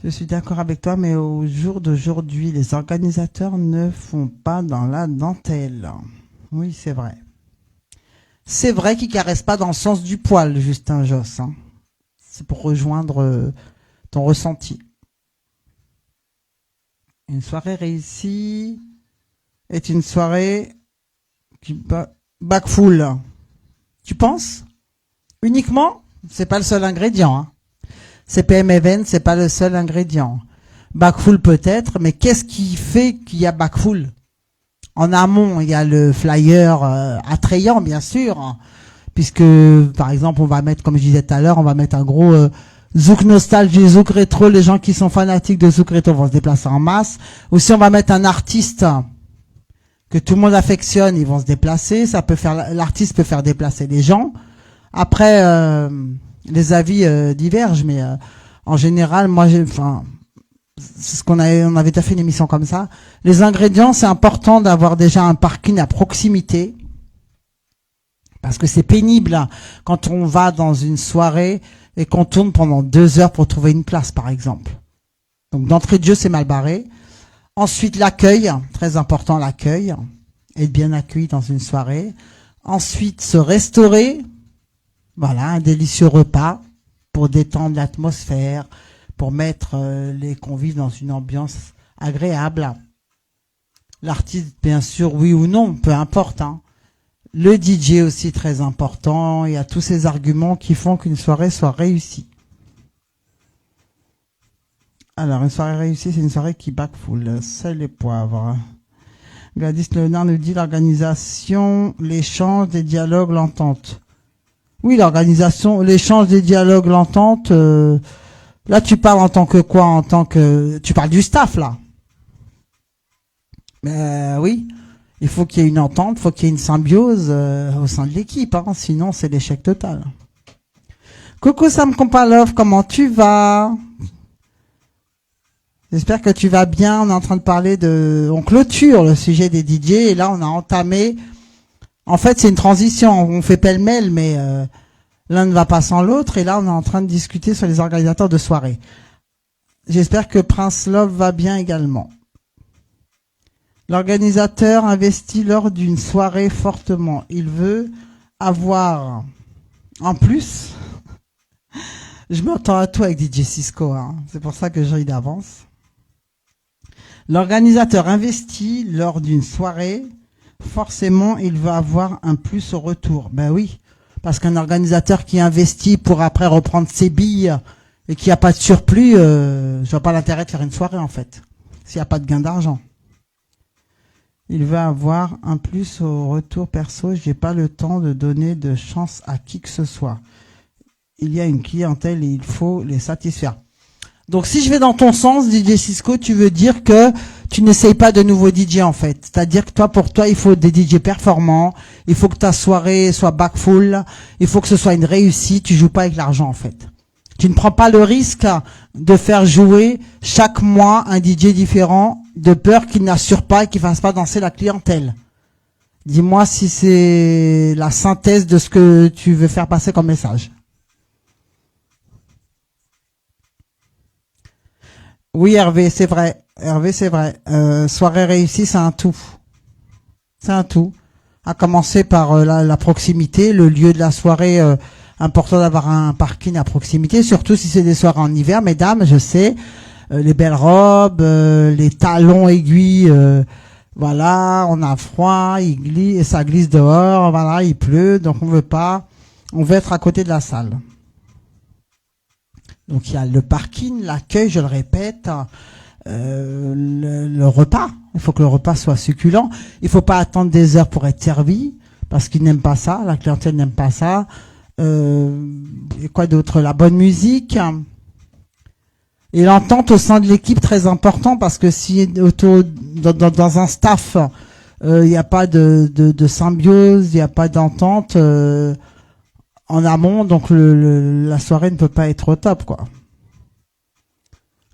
Je suis d'accord avec toi, mais au jour d'aujourd'hui, les organisateurs ne font pas dans la dentelle. Oui, c'est vrai. C'est vrai qu'ils caressent pas dans le sens du poil, Justin Josse. Hein. C'est pour rejoindre ton ressenti. Une soirée réussie est une soirée qui back full. Tu penses? Uniquement? C'est pas le seul ingrédient. Hein. CPM Event, c'est pas le seul ingrédient. Back full peut-être, mais qu'est-ce qui fait qu'il y a back full? En amont, il y a le flyer attrayant, bien sûr. Puisque, par exemple, on va mettre, comme je disais tout à l'heure, on va mettre un gros Zouk nostalgie, Zouk rétro. Les gens qui sont fanatiques de Zouk rétro vont se déplacer en masse. Aussi, on va mettre un artiste que tout le monde affectionne, ils vont se déplacer. L'artiste peut faire déplacer les gens. Après, les avis divergent, mais en général, moi, c'est ce on avait déjà fait une émission comme ça. Les ingrédients, c'est important d'avoir déjà un parking à proximité. Parce que c'est pénible hein, quand on va dans une soirée et qu'on tourne pendant 2 heures pour trouver une place, par exemple. Donc d'entrée de jeu, c'est mal barré. Ensuite, l'accueil, très important l'accueil, être bien accueilli dans une soirée. Ensuite, se restaurer, voilà, un délicieux repas pour détendre l'atmosphère, pour mettre les convives dans une ambiance agréable. L'artiste, bien sûr, oui ou non, peu importe, hein. Le DJ aussi très important. Il y a tous ces arguments qui font qu'une soirée soit réussie. Alors, une soirée réussie, c'est une soirée qui back full. Sel et poivre. Gladys Léonard nous dit l'organisation, l'échange, des dialogues, l'entente. Oui, l'organisation, l'échange, des dialogues, l'entente. Là, tu parles en tant que quoi? Tu parles du staff, là. Oui. Il faut qu'il y ait une entente, il faut qu'il y ait une symbiose au sein de l'équipe, hein, sinon c'est l'échec total. Coucou Sam Kompalov, comment tu vas? J'espère que tu vas bien. On est en train de parler on clôture le sujet des DJ et là on a entamé. En fait c'est une transition, on fait pêle-mêle, mais l'un ne va pas sans l'autre et là on est en train de discuter sur les organisateurs de soirée. J'espère que Prince Love va bien également. L'organisateur investit lors d'une soirée fortement. Il veut avoir, en plus, je m'entends à toi avec DJ Cisco, hein. C'est pour ça que je ris d'avance. L'organisateur investit lors d'une soirée, forcément, il veut avoir un plus au retour. Ben oui, parce qu'un organisateur qui investit pour après reprendre ses billes et qui n'a pas de surplus, je vois pas l'intérêt de faire une soirée en fait, s'il n'y a pas de gain d'argent. Il veut avoir un plus au retour perso. J'ai pas le temps de donner de chance à qui que ce soit. Il y a une clientèle et il faut les satisfaire. Donc si je vais dans ton sens, DJ Cisco, tu veux dire que tu n'essayes pas de nouveaux DJ en fait. C'est-à-dire que pour toi, il faut des DJ performants. Il faut que ta soirée soit back full. Il faut que ce soit une réussite. Tu joues pas avec l'argent en fait. Tu ne prends pas le risque de faire jouer chaque mois un DJ différent de peur qu'il n'assure pas et qu'il fasse pas danser la clientèle. Dis-moi si c'est la synthèse de ce que tu veux faire passer comme message. Oui, Hervé, c'est vrai. Hervé, c'est vrai. Soirée réussie, c'est un tout. C'est un tout. À commencer par la proximité, le lieu de la soirée. Important d'avoir un parking à proximité, surtout si c'est des soirées en hiver, mesdames, je sais, les belles robes, les talons aiguilles, voilà, on a froid, ça glisse dehors, voilà, il pleut, donc on veut être à côté de la salle. Donc il y a le parking, l'accueil, je le répète, le repas. Il faut que le repas soit succulent. Il faut pas attendre des heures pour être servi, parce qu'ils n'aiment pas ça. La clientèle n'aime pas ça. Et quoi d'autre? La bonne musique. Et l'entente au sein de l'équipe, très important, parce que si dans un staff, il n'y a pas de symbiose, il n'y a pas d'entente en amont, donc la soirée ne peut pas être au top, quoi.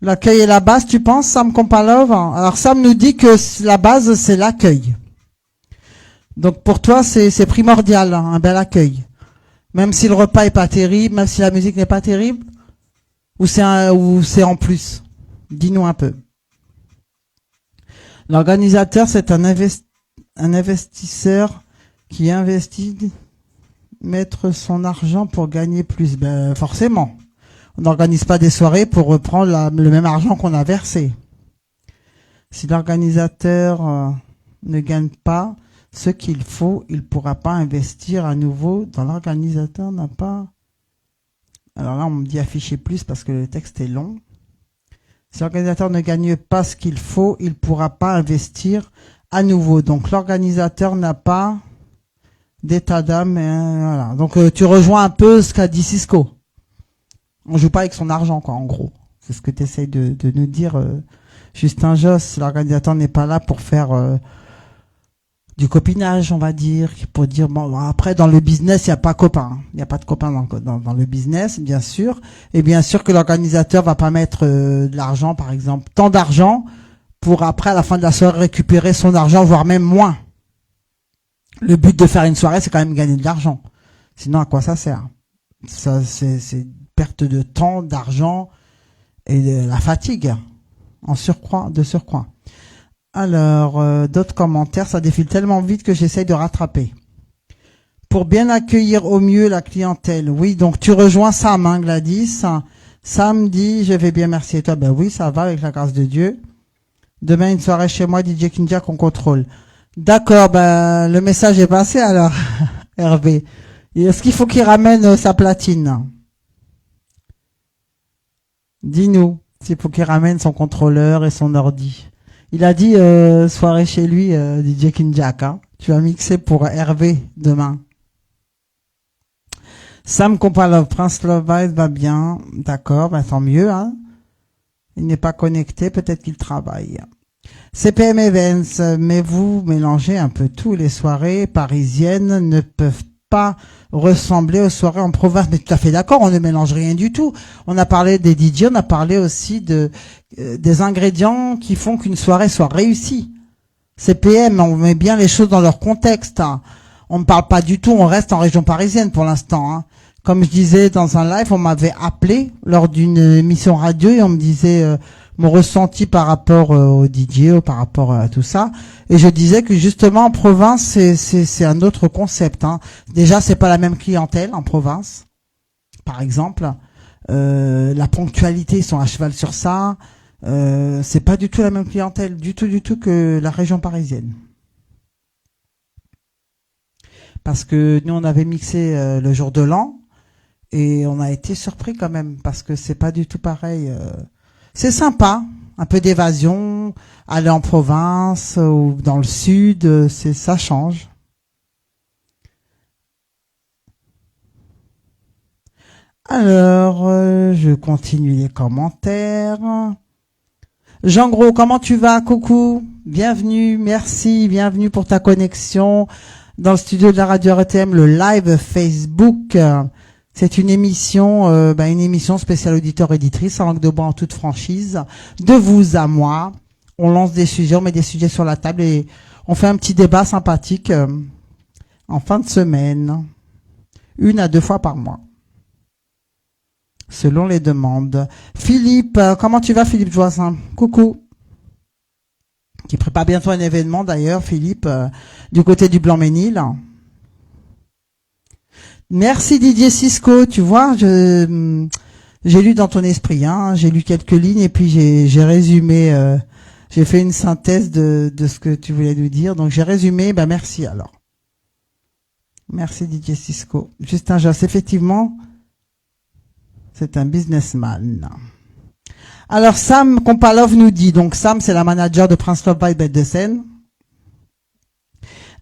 L'accueil et la base, tu penses, Sam Kompalov? Alors Sam nous dit que la base, c'est l'accueil. Donc pour toi, c'est primordial, hein, un bel accueil. Même si le repas est pas terrible, même si la musique n'est pas terrible, ou c'est en plus. Dis-nous un peu. L'organisateur, c'est un investisseur qui investit mettre son argent pour gagner plus. Ben forcément. On n'organise pas des soirées pour reprendre le même argent qu'on a versé. Si l'organisateur ne gagne pas ce qu'il faut, il pourra pas investir à nouveau dans l'organisateur n'a pas. Alors là, on me dit afficher plus parce que le texte est long. Si l'organisateur ne gagne pas ce qu'il faut, il pourra pas investir à nouveau. Donc l'organisateur n'a pas d'état d'âme. Voilà. Donc tu rejoins un peu ce qu'a dit Cisco. On joue pas avec son argent, quoi, en gros. C'est ce que tu essayes de nous dire, Justin Josse. L'organisateur n'est pas là pour faire du copinage, on va dire, pour dire, bon, après, dans le business, il n'y a pas copain. Il n'y a pas de copain dans le business, bien sûr. Et bien sûr que l'organisateur va pas mettre de l'argent, par exemple, tant d'argent, pour après, à la fin de la soirée, récupérer son argent, voire même moins. Le but de faire une soirée, c'est quand même gagner de l'argent. Sinon, à quoi ça sert? Ça, c'est perte de temps, d'argent et de la fatigue de surcroît. Alors, d'autres commentaires, ça défile tellement vite que j'essaye de rattraper. Pour bien accueillir au mieux la clientèle. Oui, donc tu rejoins Sam, hein, Gladys. Sam dit, je vais bien, merci. Et toi? Ben oui, ça va avec la grâce de Dieu. Demain, une soirée chez moi, DJ Kindia qu'on contrôle. D'accord, ben le message est passé alors, Hervé. Et est-ce qu'il faut qu'il ramène sa platine? Dis-nous s'il faut qu'il ramène son contrôleur et son ordi. Il a dit soirée chez lui, DJ Kinjak. Hein. Tu vas mixer pour Hervé demain. Sam Kompalov, Prince Lovite va bien. D'accord, ben tant mieux. Hein. Il n'est pas connecté, peut-être qu'il travaille. CPM Events, mais vous mélangez un peu tout. Les soirées parisiennes ne peuvent pas ressembler aux soirées en province. Mais tout à fait d'accord, on ne mélange rien du tout. On a parlé des DJ, on a parlé aussi des ingrédients qui font qu'une soirée soit réussie. CPM, on met bien les choses dans leur contexte. Hein. On ne parle pas du tout, on reste en région parisienne pour l'instant. Hein. Comme je disais dans un live, on m'avait appelé lors d'une émission radio et on me disait mon ressenti par rapport au DJ, par rapport à tout ça. Et je disais que justement en province, c'est un autre concept. Hein. Déjà, c'est pas la même clientèle en province. Par exemple, la ponctualité, ils sont à cheval sur ça. C'est pas du tout la même clientèle, du tout que la région parisienne. Parce que nous, on avait mixé le jour de l'an et on a été surpris quand même parce que c'est pas du tout pareil. C'est sympa, un peu d'évasion, aller en province ou dans le sud, ça change. Alors, je continue les commentaires. Jean Gros, comment tu vas? Coucou, bienvenue, merci, bienvenue pour ta connexion dans le studio de la radio RTM, le live Facebook. C'est une émission spéciale auditeur-éditrice, en langue de bois en toute franchise, de vous à moi. On lance des sujets, on met des sujets sur la table et on fait un petit débat sympathique en fin de semaine, 1 à 2 fois par mois, selon les demandes. Philippe, comment tu vas, Philippe Joissin? Coucou. Qui prépare bientôt un événement d'ailleurs, Philippe, du côté du Blanc-Ménil. Merci Didier Cisco, tu vois, j'ai lu dans ton esprit, hein, j'ai lu quelques lignes et puis j'ai résumé, j'ai fait une synthèse de ce que tu voulais nous dire, donc j'ai résumé, ben merci alors. Merci Didier Cisco. Justin Josse, effectivement, c'est un businessman. Alors Sam Kompalov nous dit, donc Sam c'est la manager de Prince Love by Bête de Seine.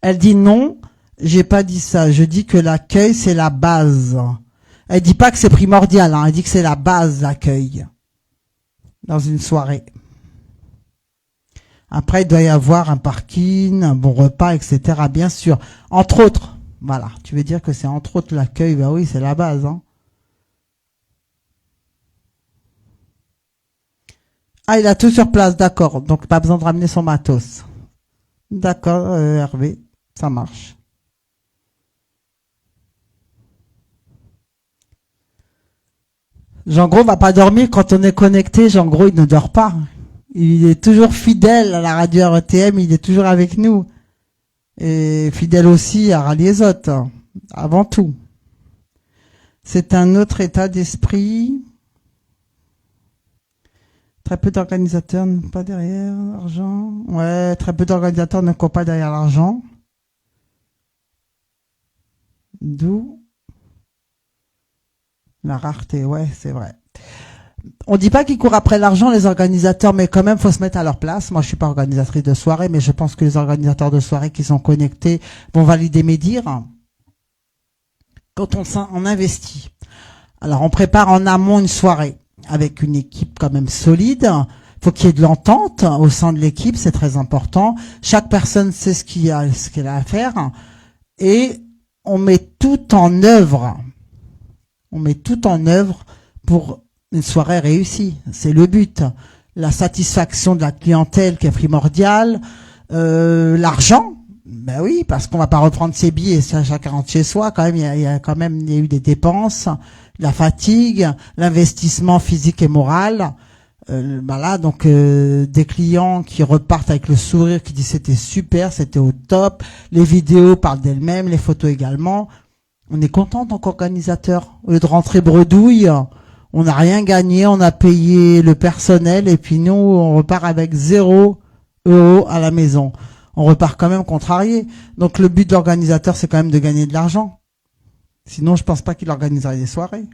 Elle dit non, j'ai pas dit ça, je dis que l'accueil c'est la base. Elle dit pas que c'est primordial, hein. Elle dit que c'est la base l'accueil dans une soirée. Après il doit y avoir un parking, un bon repas, etc. Bien sûr, entre autres. Voilà, tu veux dire que c'est entre autres l'accueil, ben oui c'est la base, hein. Ah, il a tout sur place, d'accord. Donc, pas besoin de ramener son matos. D'accord, Hervé. Ça marche. Jean Gros va pas dormir quand on est connecté. Jean Gros, il ne dort pas. Il est toujours fidèle à la radio RTM. Il est toujours avec nous. Et fidèle aussi à Raliezot. Avant tout. C'est un autre état d'esprit. Très peu d'organisateurs ne pas derrière l'argent. Ouais, très peu d'organisateurs ne courent pas derrière l'argent. D'où la rareté, ouais, c'est vrai. On dit pas qu'ils courent après l'argent, les organisateurs, mais quand même, faut se mettre à leur place. Moi, je suis pas organisatrice de soirée, mais je pense que les organisateurs de soirée qui sont connectés vont valider mes dires. Quand on investit. Alors, on prépare en amont une soirée avec une équipe quand même solide. Faut qu'il y ait de l'entente au sein de l'équipe, c'est très important. Chaque personne sait ce qu'elle a à faire et on met tout en œuvre. On met tout en œuvre pour une soirée réussie. C'est le but. La satisfaction de la clientèle qui est primordiale. L'argent. Ben oui, parce qu'on va pas reprendre ses billets, chacun rentre chez soi. Quand même, il y a eu des dépenses, la fatigue, l'investissement physique et moral. Voilà, donc des clients qui repartent avec le sourire, qui disent c'était super, c'était au top. Les vidéos parlent d'elles-mêmes, les photos également. On est content en tant qu'organisateur. Au lieu de rentrer bredouille, on n'a rien gagné, on a payé le personnel et puis nous, on repart avec 0 € à la maison. On repart quand même contrarié. Donc le but de l'organisateur, c'est quand même de gagner de l'argent. Sinon, je pense pas qu'il organiserait des soirées.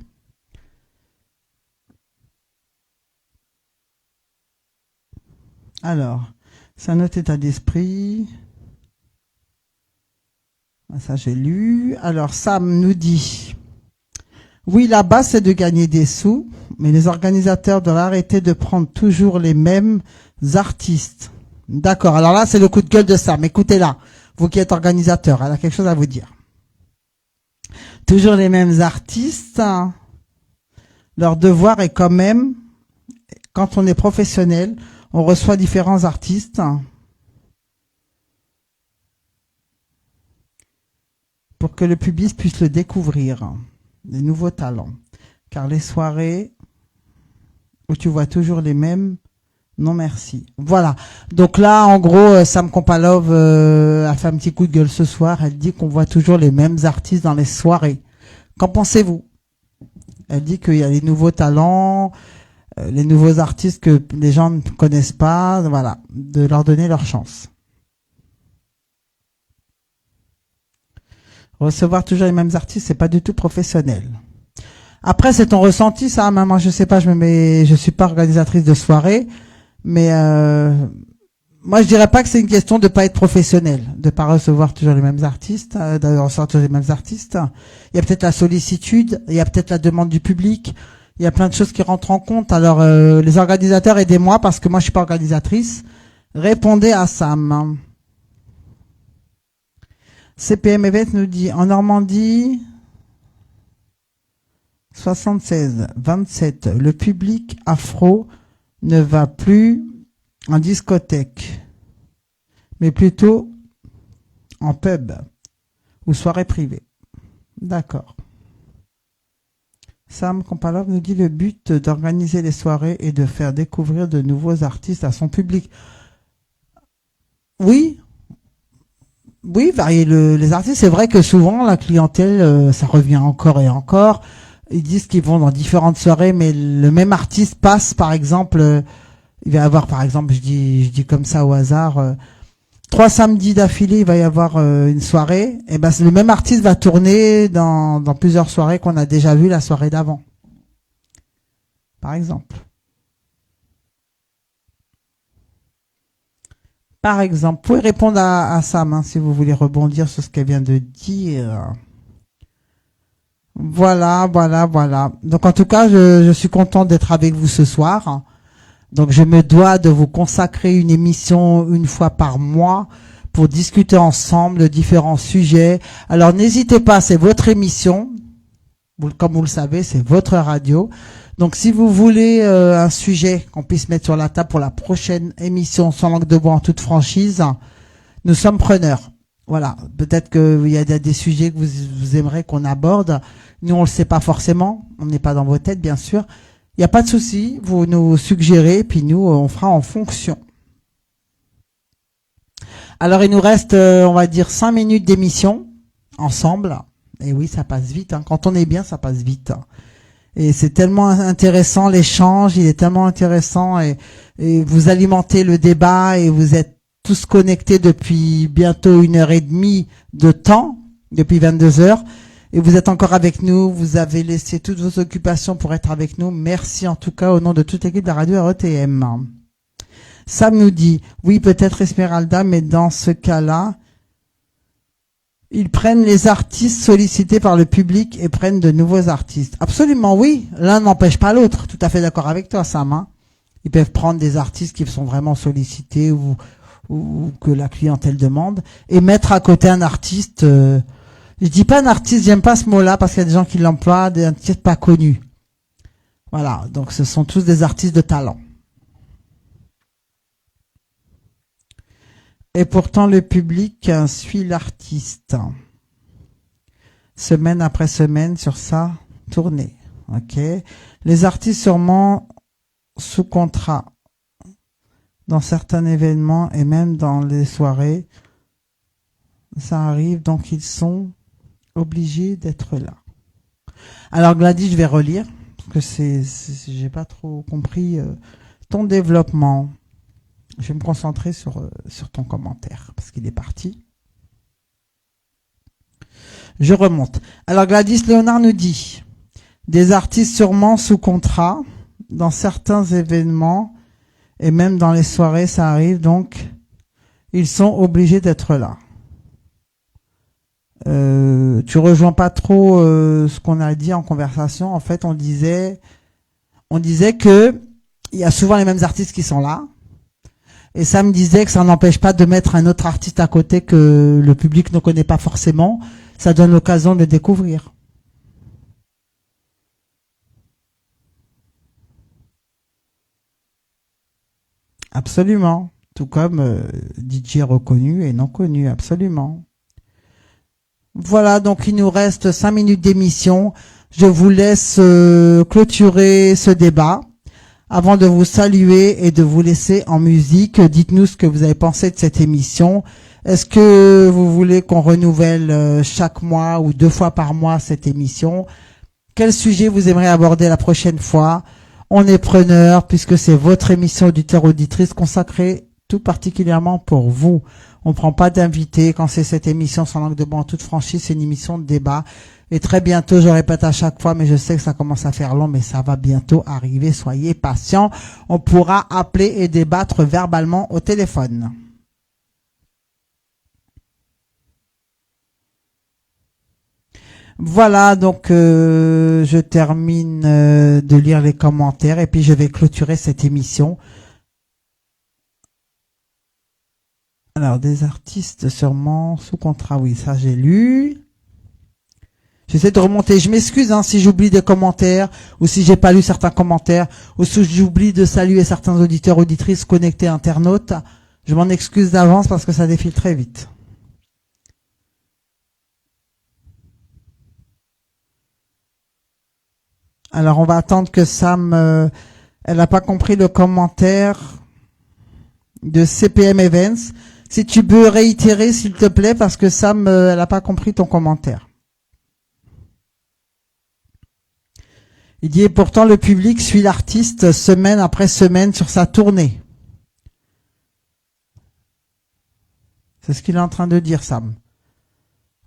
Alors, c'est un autre état d'esprit. Ça, j'ai lu. Alors, Sam nous dit, oui, la base, c'est de gagner des sous, mais les organisateurs doivent arrêter de prendre toujours les mêmes artistes. D'accord. Alors là, c'est le coup de gueule de Sam. Écoutez-la. Vous qui êtes organisateur, elle a quelque chose à vous dire. Toujours les mêmes artistes. Leur devoir est quand même, quand on est professionnel, on reçoit différents artistes pour que le public puisse le découvrir, des nouveaux talents. Car les soirées où tu vois toujours les mêmes, non merci. Voilà. Donc là, en gros, Sam Kompalov a fait un petit coup de gueule ce soir. Elle dit qu'on voit toujours les mêmes artistes dans les soirées. Qu'en pensez-vous? Elle dit qu'il y a les nouveaux talents, les nouveaux artistes que les gens ne connaissent pas. Voilà. De leur donner leur chance. Recevoir toujours les mêmes artistes, c'est pas du tout professionnel. Après, c'est ton ressenti, ça. Moi, je sais pas, je suis pas organisatrice de soirée. Mais moi, je dirais pas que c'est une question de pas être professionnel, de pas recevoir toujours les mêmes artistes, de recevoir toujours les mêmes artistes. Il y a peut-être la sollicitude, il y a peut-être la demande du public, il y a plein de choses qui rentrent en compte. Alors, les organisateurs, aidez-moi parce que moi, je suis pas organisatrice. Répondez à Sam. CPM Event nous dit, en Normandie, 76-27, le public afro ne va plus en discothèque, mais plutôt en pub ou soirée privée. D'accord. Sam Kompalov nous dit le but d'organiser les soirées est de faire découvrir de nouveaux artistes à son public. Oui, varier les artistes. C'est vrai que souvent la clientèle, ça revient encore et encore. Ils disent qu'ils vont dans différentes soirées, mais le même artiste passe, par exemple, il va y avoir, par exemple, je dis comme ça au hasard, 3 samedis d'affilée, il va y avoir une soirée, et ben le même artiste va tourner dans plusieurs soirées qu'on a déjà vues la soirée d'avant. Par exemple. Par exemple, vous pouvez répondre à Sam si vous voulez rebondir sur ce qu'elle vient de dire. Voilà. Donc en tout cas, je suis content d'être avec vous ce soir. Donc je me dois de vous consacrer une émission une fois par mois pour discuter ensemble de différents sujets. Alors n'hésitez pas, c'est votre émission. Comme vous le savez, c'est votre radio. Donc si vous voulez un sujet qu'on puisse mettre sur la table pour la prochaine émission Sans langue de bois en toute franchise, nous sommes preneurs. Voilà, peut-être qu'il y a des sujets que vous aimeriez qu'on aborde. Nous, on le sait pas forcément. On n'est pas dans vos têtes, bien sûr. Il n'y a pas de souci. Vous nous suggérez, puis nous, on fera en fonction. Alors, il nous reste, on va dire, 5 minutes d'émission ensemble. Et oui, ça passe vite. Quand on est bien, ça passe vite. Et c'est tellement intéressant, l'échange. Il est tellement intéressant. Et vous alimentez le débat et vous êtes tous connectés depuis bientôt 1h30 de temps, depuis 22h. Et vous êtes encore avec nous. Vous avez laissé toutes vos occupations pour être avec nous. Merci en tout cas au nom de toute l'équipe de la radio RETM. Sam nous dit, oui, peut-être Esmeralda, mais dans ce cas-là, ils prennent les artistes sollicités par le public et prennent de nouveaux artistes. Absolument, oui. L'un n'empêche pas l'autre. Tout à fait d'accord avec toi, Sam. Ils peuvent prendre des artistes qui sont vraiment sollicités ou que la clientèle demande et mettre à côté un artiste. Je dis pas un artiste, j'aime pas ce mot-là parce qu'il y a des gens qui l'emploient, des artistes pas connus. Voilà, donc ce sont tous des artistes de talent. Et pourtant le public suit l'artiste semaine après semaine sur sa tournée. Ok, les artistes sûrement sous contrat dans certains événements et même dans les soirées, ça arrive, donc ils sont obligés d'être là. Alors Gladys, je vais relire parce que j'ai pas trop compris ton développement. Je vais me concentrer sur ton commentaire parce qu'il est parti. Je remonte. Alors Gladys Léonard nous dit des artistes sûrement sous contrat dans certains événements et même dans les soirées, ça arrive, donc ils sont obligés d'être là. Tu rejoins pas trop ce qu'on a dit en conversation. En fait, on disait que il y a souvent les mêmes artistes qui sont là. Et ça me disait que ça n'empêche pas de mettre un autre artiste à côté que le public ne connaît pas forcément. Ça donne l'occasion de le découvrir. Absolument. Tout comme DJ reconnu et non connu. Absolument. Voilà, donc il nous reste 5 minutes d'émission. Je vous laisse clôturer ce débat. Avant de vous saluer et de vous laisser en musique, dites-nous ce que vous avez pensé de cette émission. Est-ce que vous voulez qu'on renouvelle chaque mois ou 2 fois par mois cette émission? Quel sujet vous aimeriez aborder la prochaine fois? On est preneur puisque c'est votre émission auditeur-auditrice consacrée tout particulièrement pour vous. On ne prend pas d'invités quand c'est cette émission Sans langue de bois en toute franchise, c'est une émission de débat. Et très bientôt, je répète à chaque fois, mais je sais que ça commence à faire long, mais ça va bientôt arriver. Soyez patients. On pourra appeler et débattre verbalement au téléphone. Voilà, donc je termine de lire les commentaires et puis je vais clôturer cette émission. Alors, des artistes sûrement sous contrat, oui, ça j'ai lu. J'essaie de remonter. Je m'excuse si j'oublie des commentaires ou si j'ai pas lu certains commentaires ou si j'oublie de saluer certains auditeurs, auditrices connectés, internautes. Je m'en excuse d'avance parce que ça défile très vite. Alors, on va attendre que Sam, elle n'a pas compris le commentaire de CPM Events. Si tu peux réitérer, s'il te plaît, parce que Sam, elle n'a pas compris ton commentaire. Il dit, et pourtant, le public suit l'artiste semaine après semaine sur sa tournée. C'est ce qu'il est en train de dire, Sam.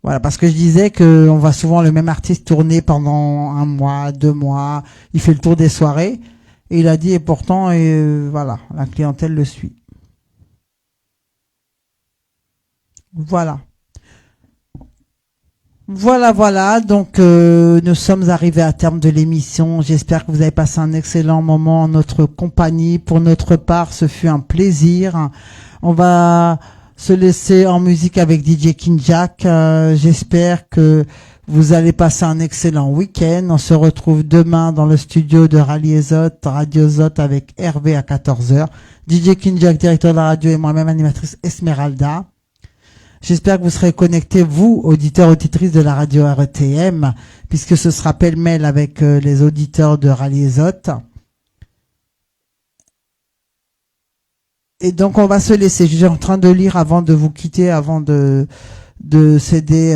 Voilà, parce que je disais qu'on voit souvent le même artiste tourner pendant 1 mois, 2 mois. Il fait le tour des soirées. Et il a dit, et pourtant, voilà, la clientèle le suit. Voilà. Voilà. Donc, nous sommes arrivés à terme de l'émission. J'espère que vous avez passé un excellent moment en notre compagnie. Pour notre part, ce fut un plaisir. On va se laisser en musique avec DJ King Jack. J'espère que vous allez passer un excellent week-end. On se retrouve demain dans le studio de Radio Zot avec Hervé à 14h. DJ King Jack, directeur de la radio, et moi-même, animatrice Esmeralda. J'espère que vous serez connectés, vous, auditeurs, auditrices de la radio RETM, puisque ce sera pêle-mêle avec les auditeurs de Radio Zot. Et donc, on va se laisser. Je suis en train de lire avant de vous quitter, avant de céder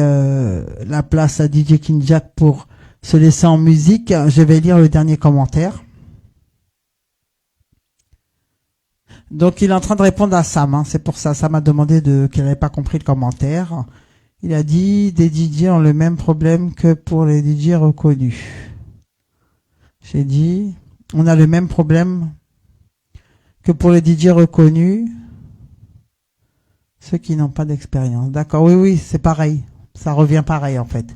la place à DJ King Jack pour se laisser en musique. Je vais lire le dernier commentaire. Donc, il est en train de répondre à Sam. C'est pour ça. Sam a demandé qu'il n'avait pas compris le commentaire. Il a dit, des DJ ont le même problème que pour les DJ reconnus. J'ai dit, on a le même problème que pour les DJ reconnus, ceux qui n'ont pas d'expérience. D'accord, oui, c'est pareil. Ça revient pareil, en fait.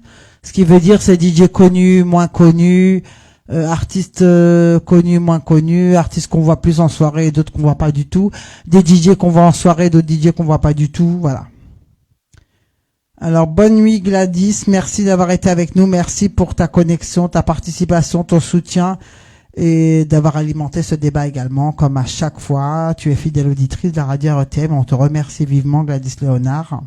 Ce qui veut dire, c'est DJ connus, moins connus, artistes connus, moins connus, artistes qu'on voit plus en soirée et d'autres qu'on voit pas du tout, des DJ qu'on voit en soirée, d'autres DJ qu'on voit pas du tout, voilà. Alors, bonne nuit Gladys, merci d'avoir été avec nous, merci pour ta connexion, ta participation, ton soutien et d'avoir alimenté ce débat également, comme à chaque fois. Tu es fidèle auditrice de la radio RETM, on te remercie vivement Gladys Léonard.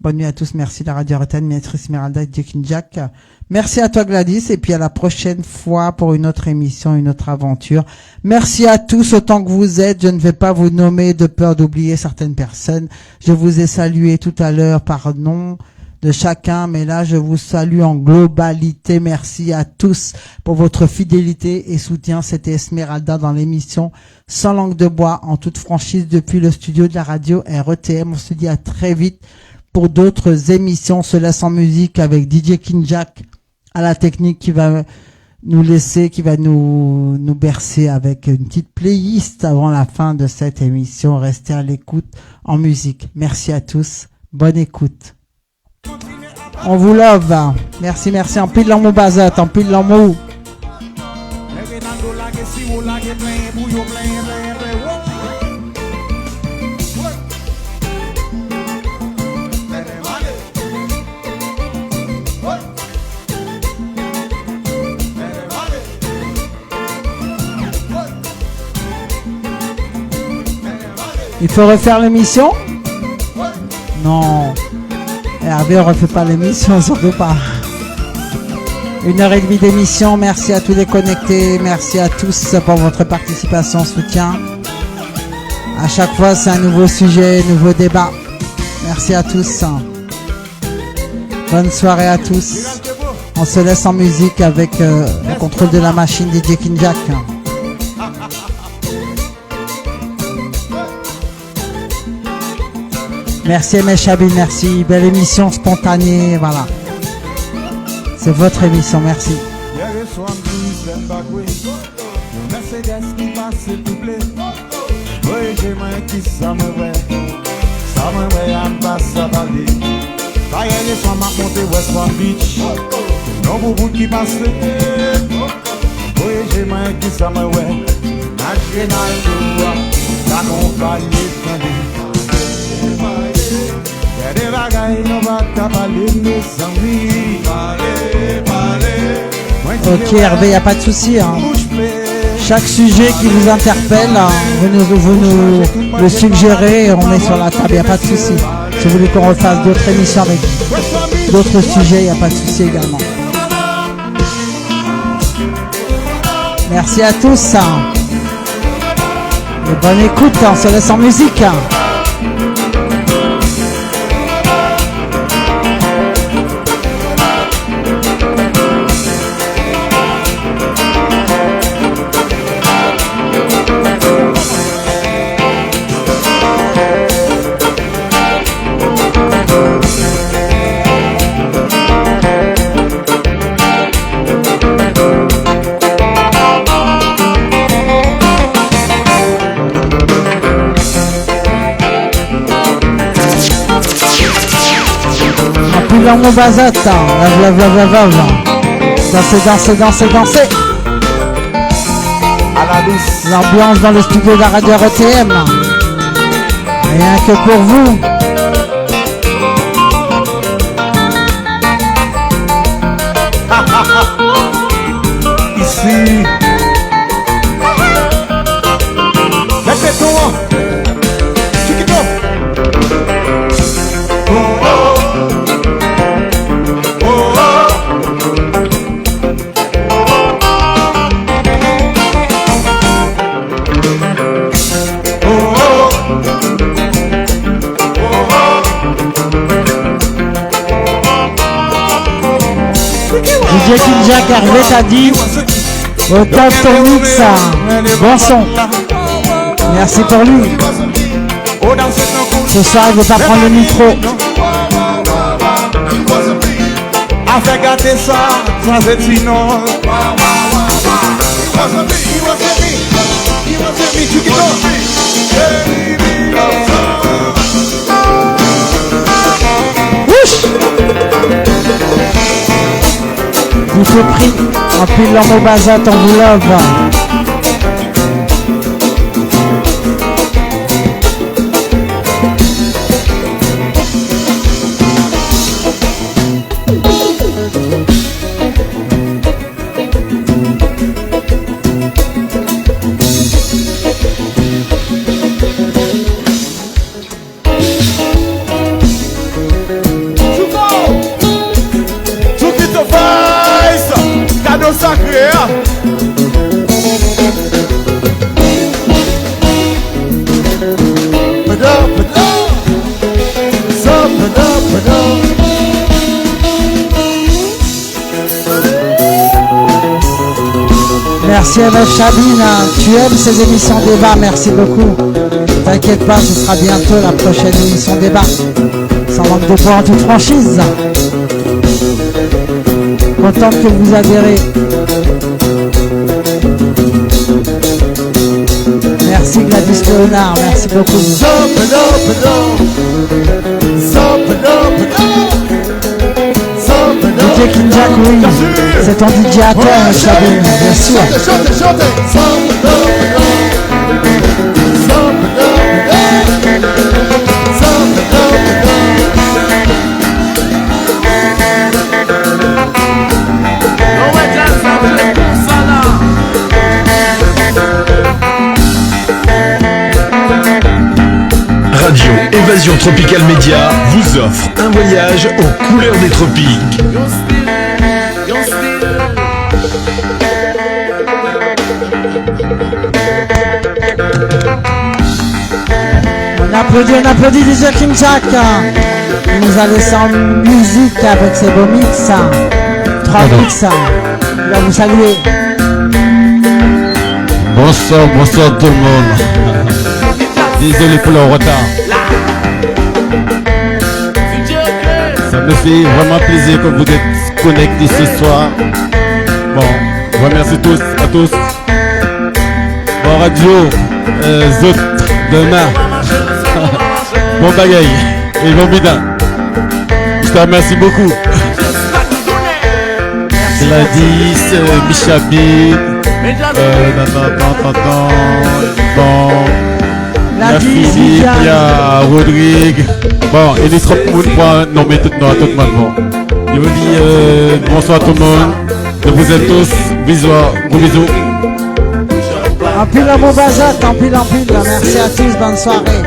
Bonne nuit à tous, merci la radio RETM, Maîtresse Esmeralda et King Jack. Merci à toi Gladys et puis à la prochaine fois pour une autre émission, une autre aventure. Merci à tous autant que vous êtes. Je ne vais pas vous nommer de peur d'oublier certaines personnes. Je vous ai salué tout à l'heure par nom de chacun, mais là je vous salue en globalité. Merci à tous pour votre fidélité et soutien. C'était Esmeralda dans l'émission Sans langue de bois, en toute franchise depuis le studio de la radio RETM. On se dit à très vite pour d'autres émissions. On se laisse en musique avec DJ King Jack à la technique qui va nous laisser, qui va nous bercer avec une petite playlist avant la fin de cette émission. Restez à l'écoute en musique. Merci à tous. Bonne écoute. On vous love. Merci. En pile dans mon bazat, en pile dans mon. Il faut refaire l'émission? Non. Hervé, on refait pas l'émission, surtout pas. 1h30 d'émission. Merci à tous les connectés. Merci à tous pour votre participation, soutien. À chaque fois, c'est un nouveau sujet, nouveau débat. Merci à tous. Bonne soirée à tous. On se laisse en musique avec le contrôle de la machine DJ King Jack. Merci Aimé Chabi, merci. Belle émission spontanée, voilà. C'est votre émission, merci. Ok Hervé, il n'y a pas de souci. Hein. Chaque sujet qui vous interpelle, vous nous le suggérez et on met sur la table, il n'y a pas de souci. Si vous voulez qu'on refasse d'autres émissions avec d'autres sujets, il n'y a pas de souci également. Merci à tous. Et bonne écoute, on se laisse en musique. pile dans mon bazat. Lave. Dansez. L'ambiance dans le studio de la radio RTM. Rien que pour vous. Ici. Répétons. Chiquito. DJ Kinja Hervé t'a dit autant de ton mix, bon son. Merci pour lui. Ce soir il ne veut pas prendre le micro. A fait gâter ça, sans être sinon. Il fait prix, en pile dans mon bazat, on vous love. Sacré. Merci à MF Chabine, tu aimes ces émissions débat, merci beaucoup. T'inquiète pas, ce sera bientôt la prochaine émission débat. Sans manque de points en toute franchise. Content que vous adhérez. Merci Gladys Léonard, merci beaucoup. DJ Kinjak, oui, c'est ton DJ à toi, Chabine, bien sûr. Radio Évasion Tropical Média vous offre un voyage aux couleurs des tropiques. On applaudit DJ Kinjak. Il nous a laissé en musique avec ses beaux mix. 3 mix. Il va vous saluer. Bonsoir tout le monde. Désolé pour le retard. Ça me fait vraiment plaisir que vous êtes connectés ce soir. Bon, remercie à tous. Bon radio, autres demain. Bon bagaille et bon bidin. Je te remercie beaucoup. Gladys, Michabi, bon. La Philippe, il y a Rodrigue. Bon, et les 30 points, non mais tout le monde. Bon. Je vous dis bonsoir à tout le monde. Je vous aime tous. Bisous, gros bisous. En pile à mon bazat, en pile. Merci à tous, bonne soirée.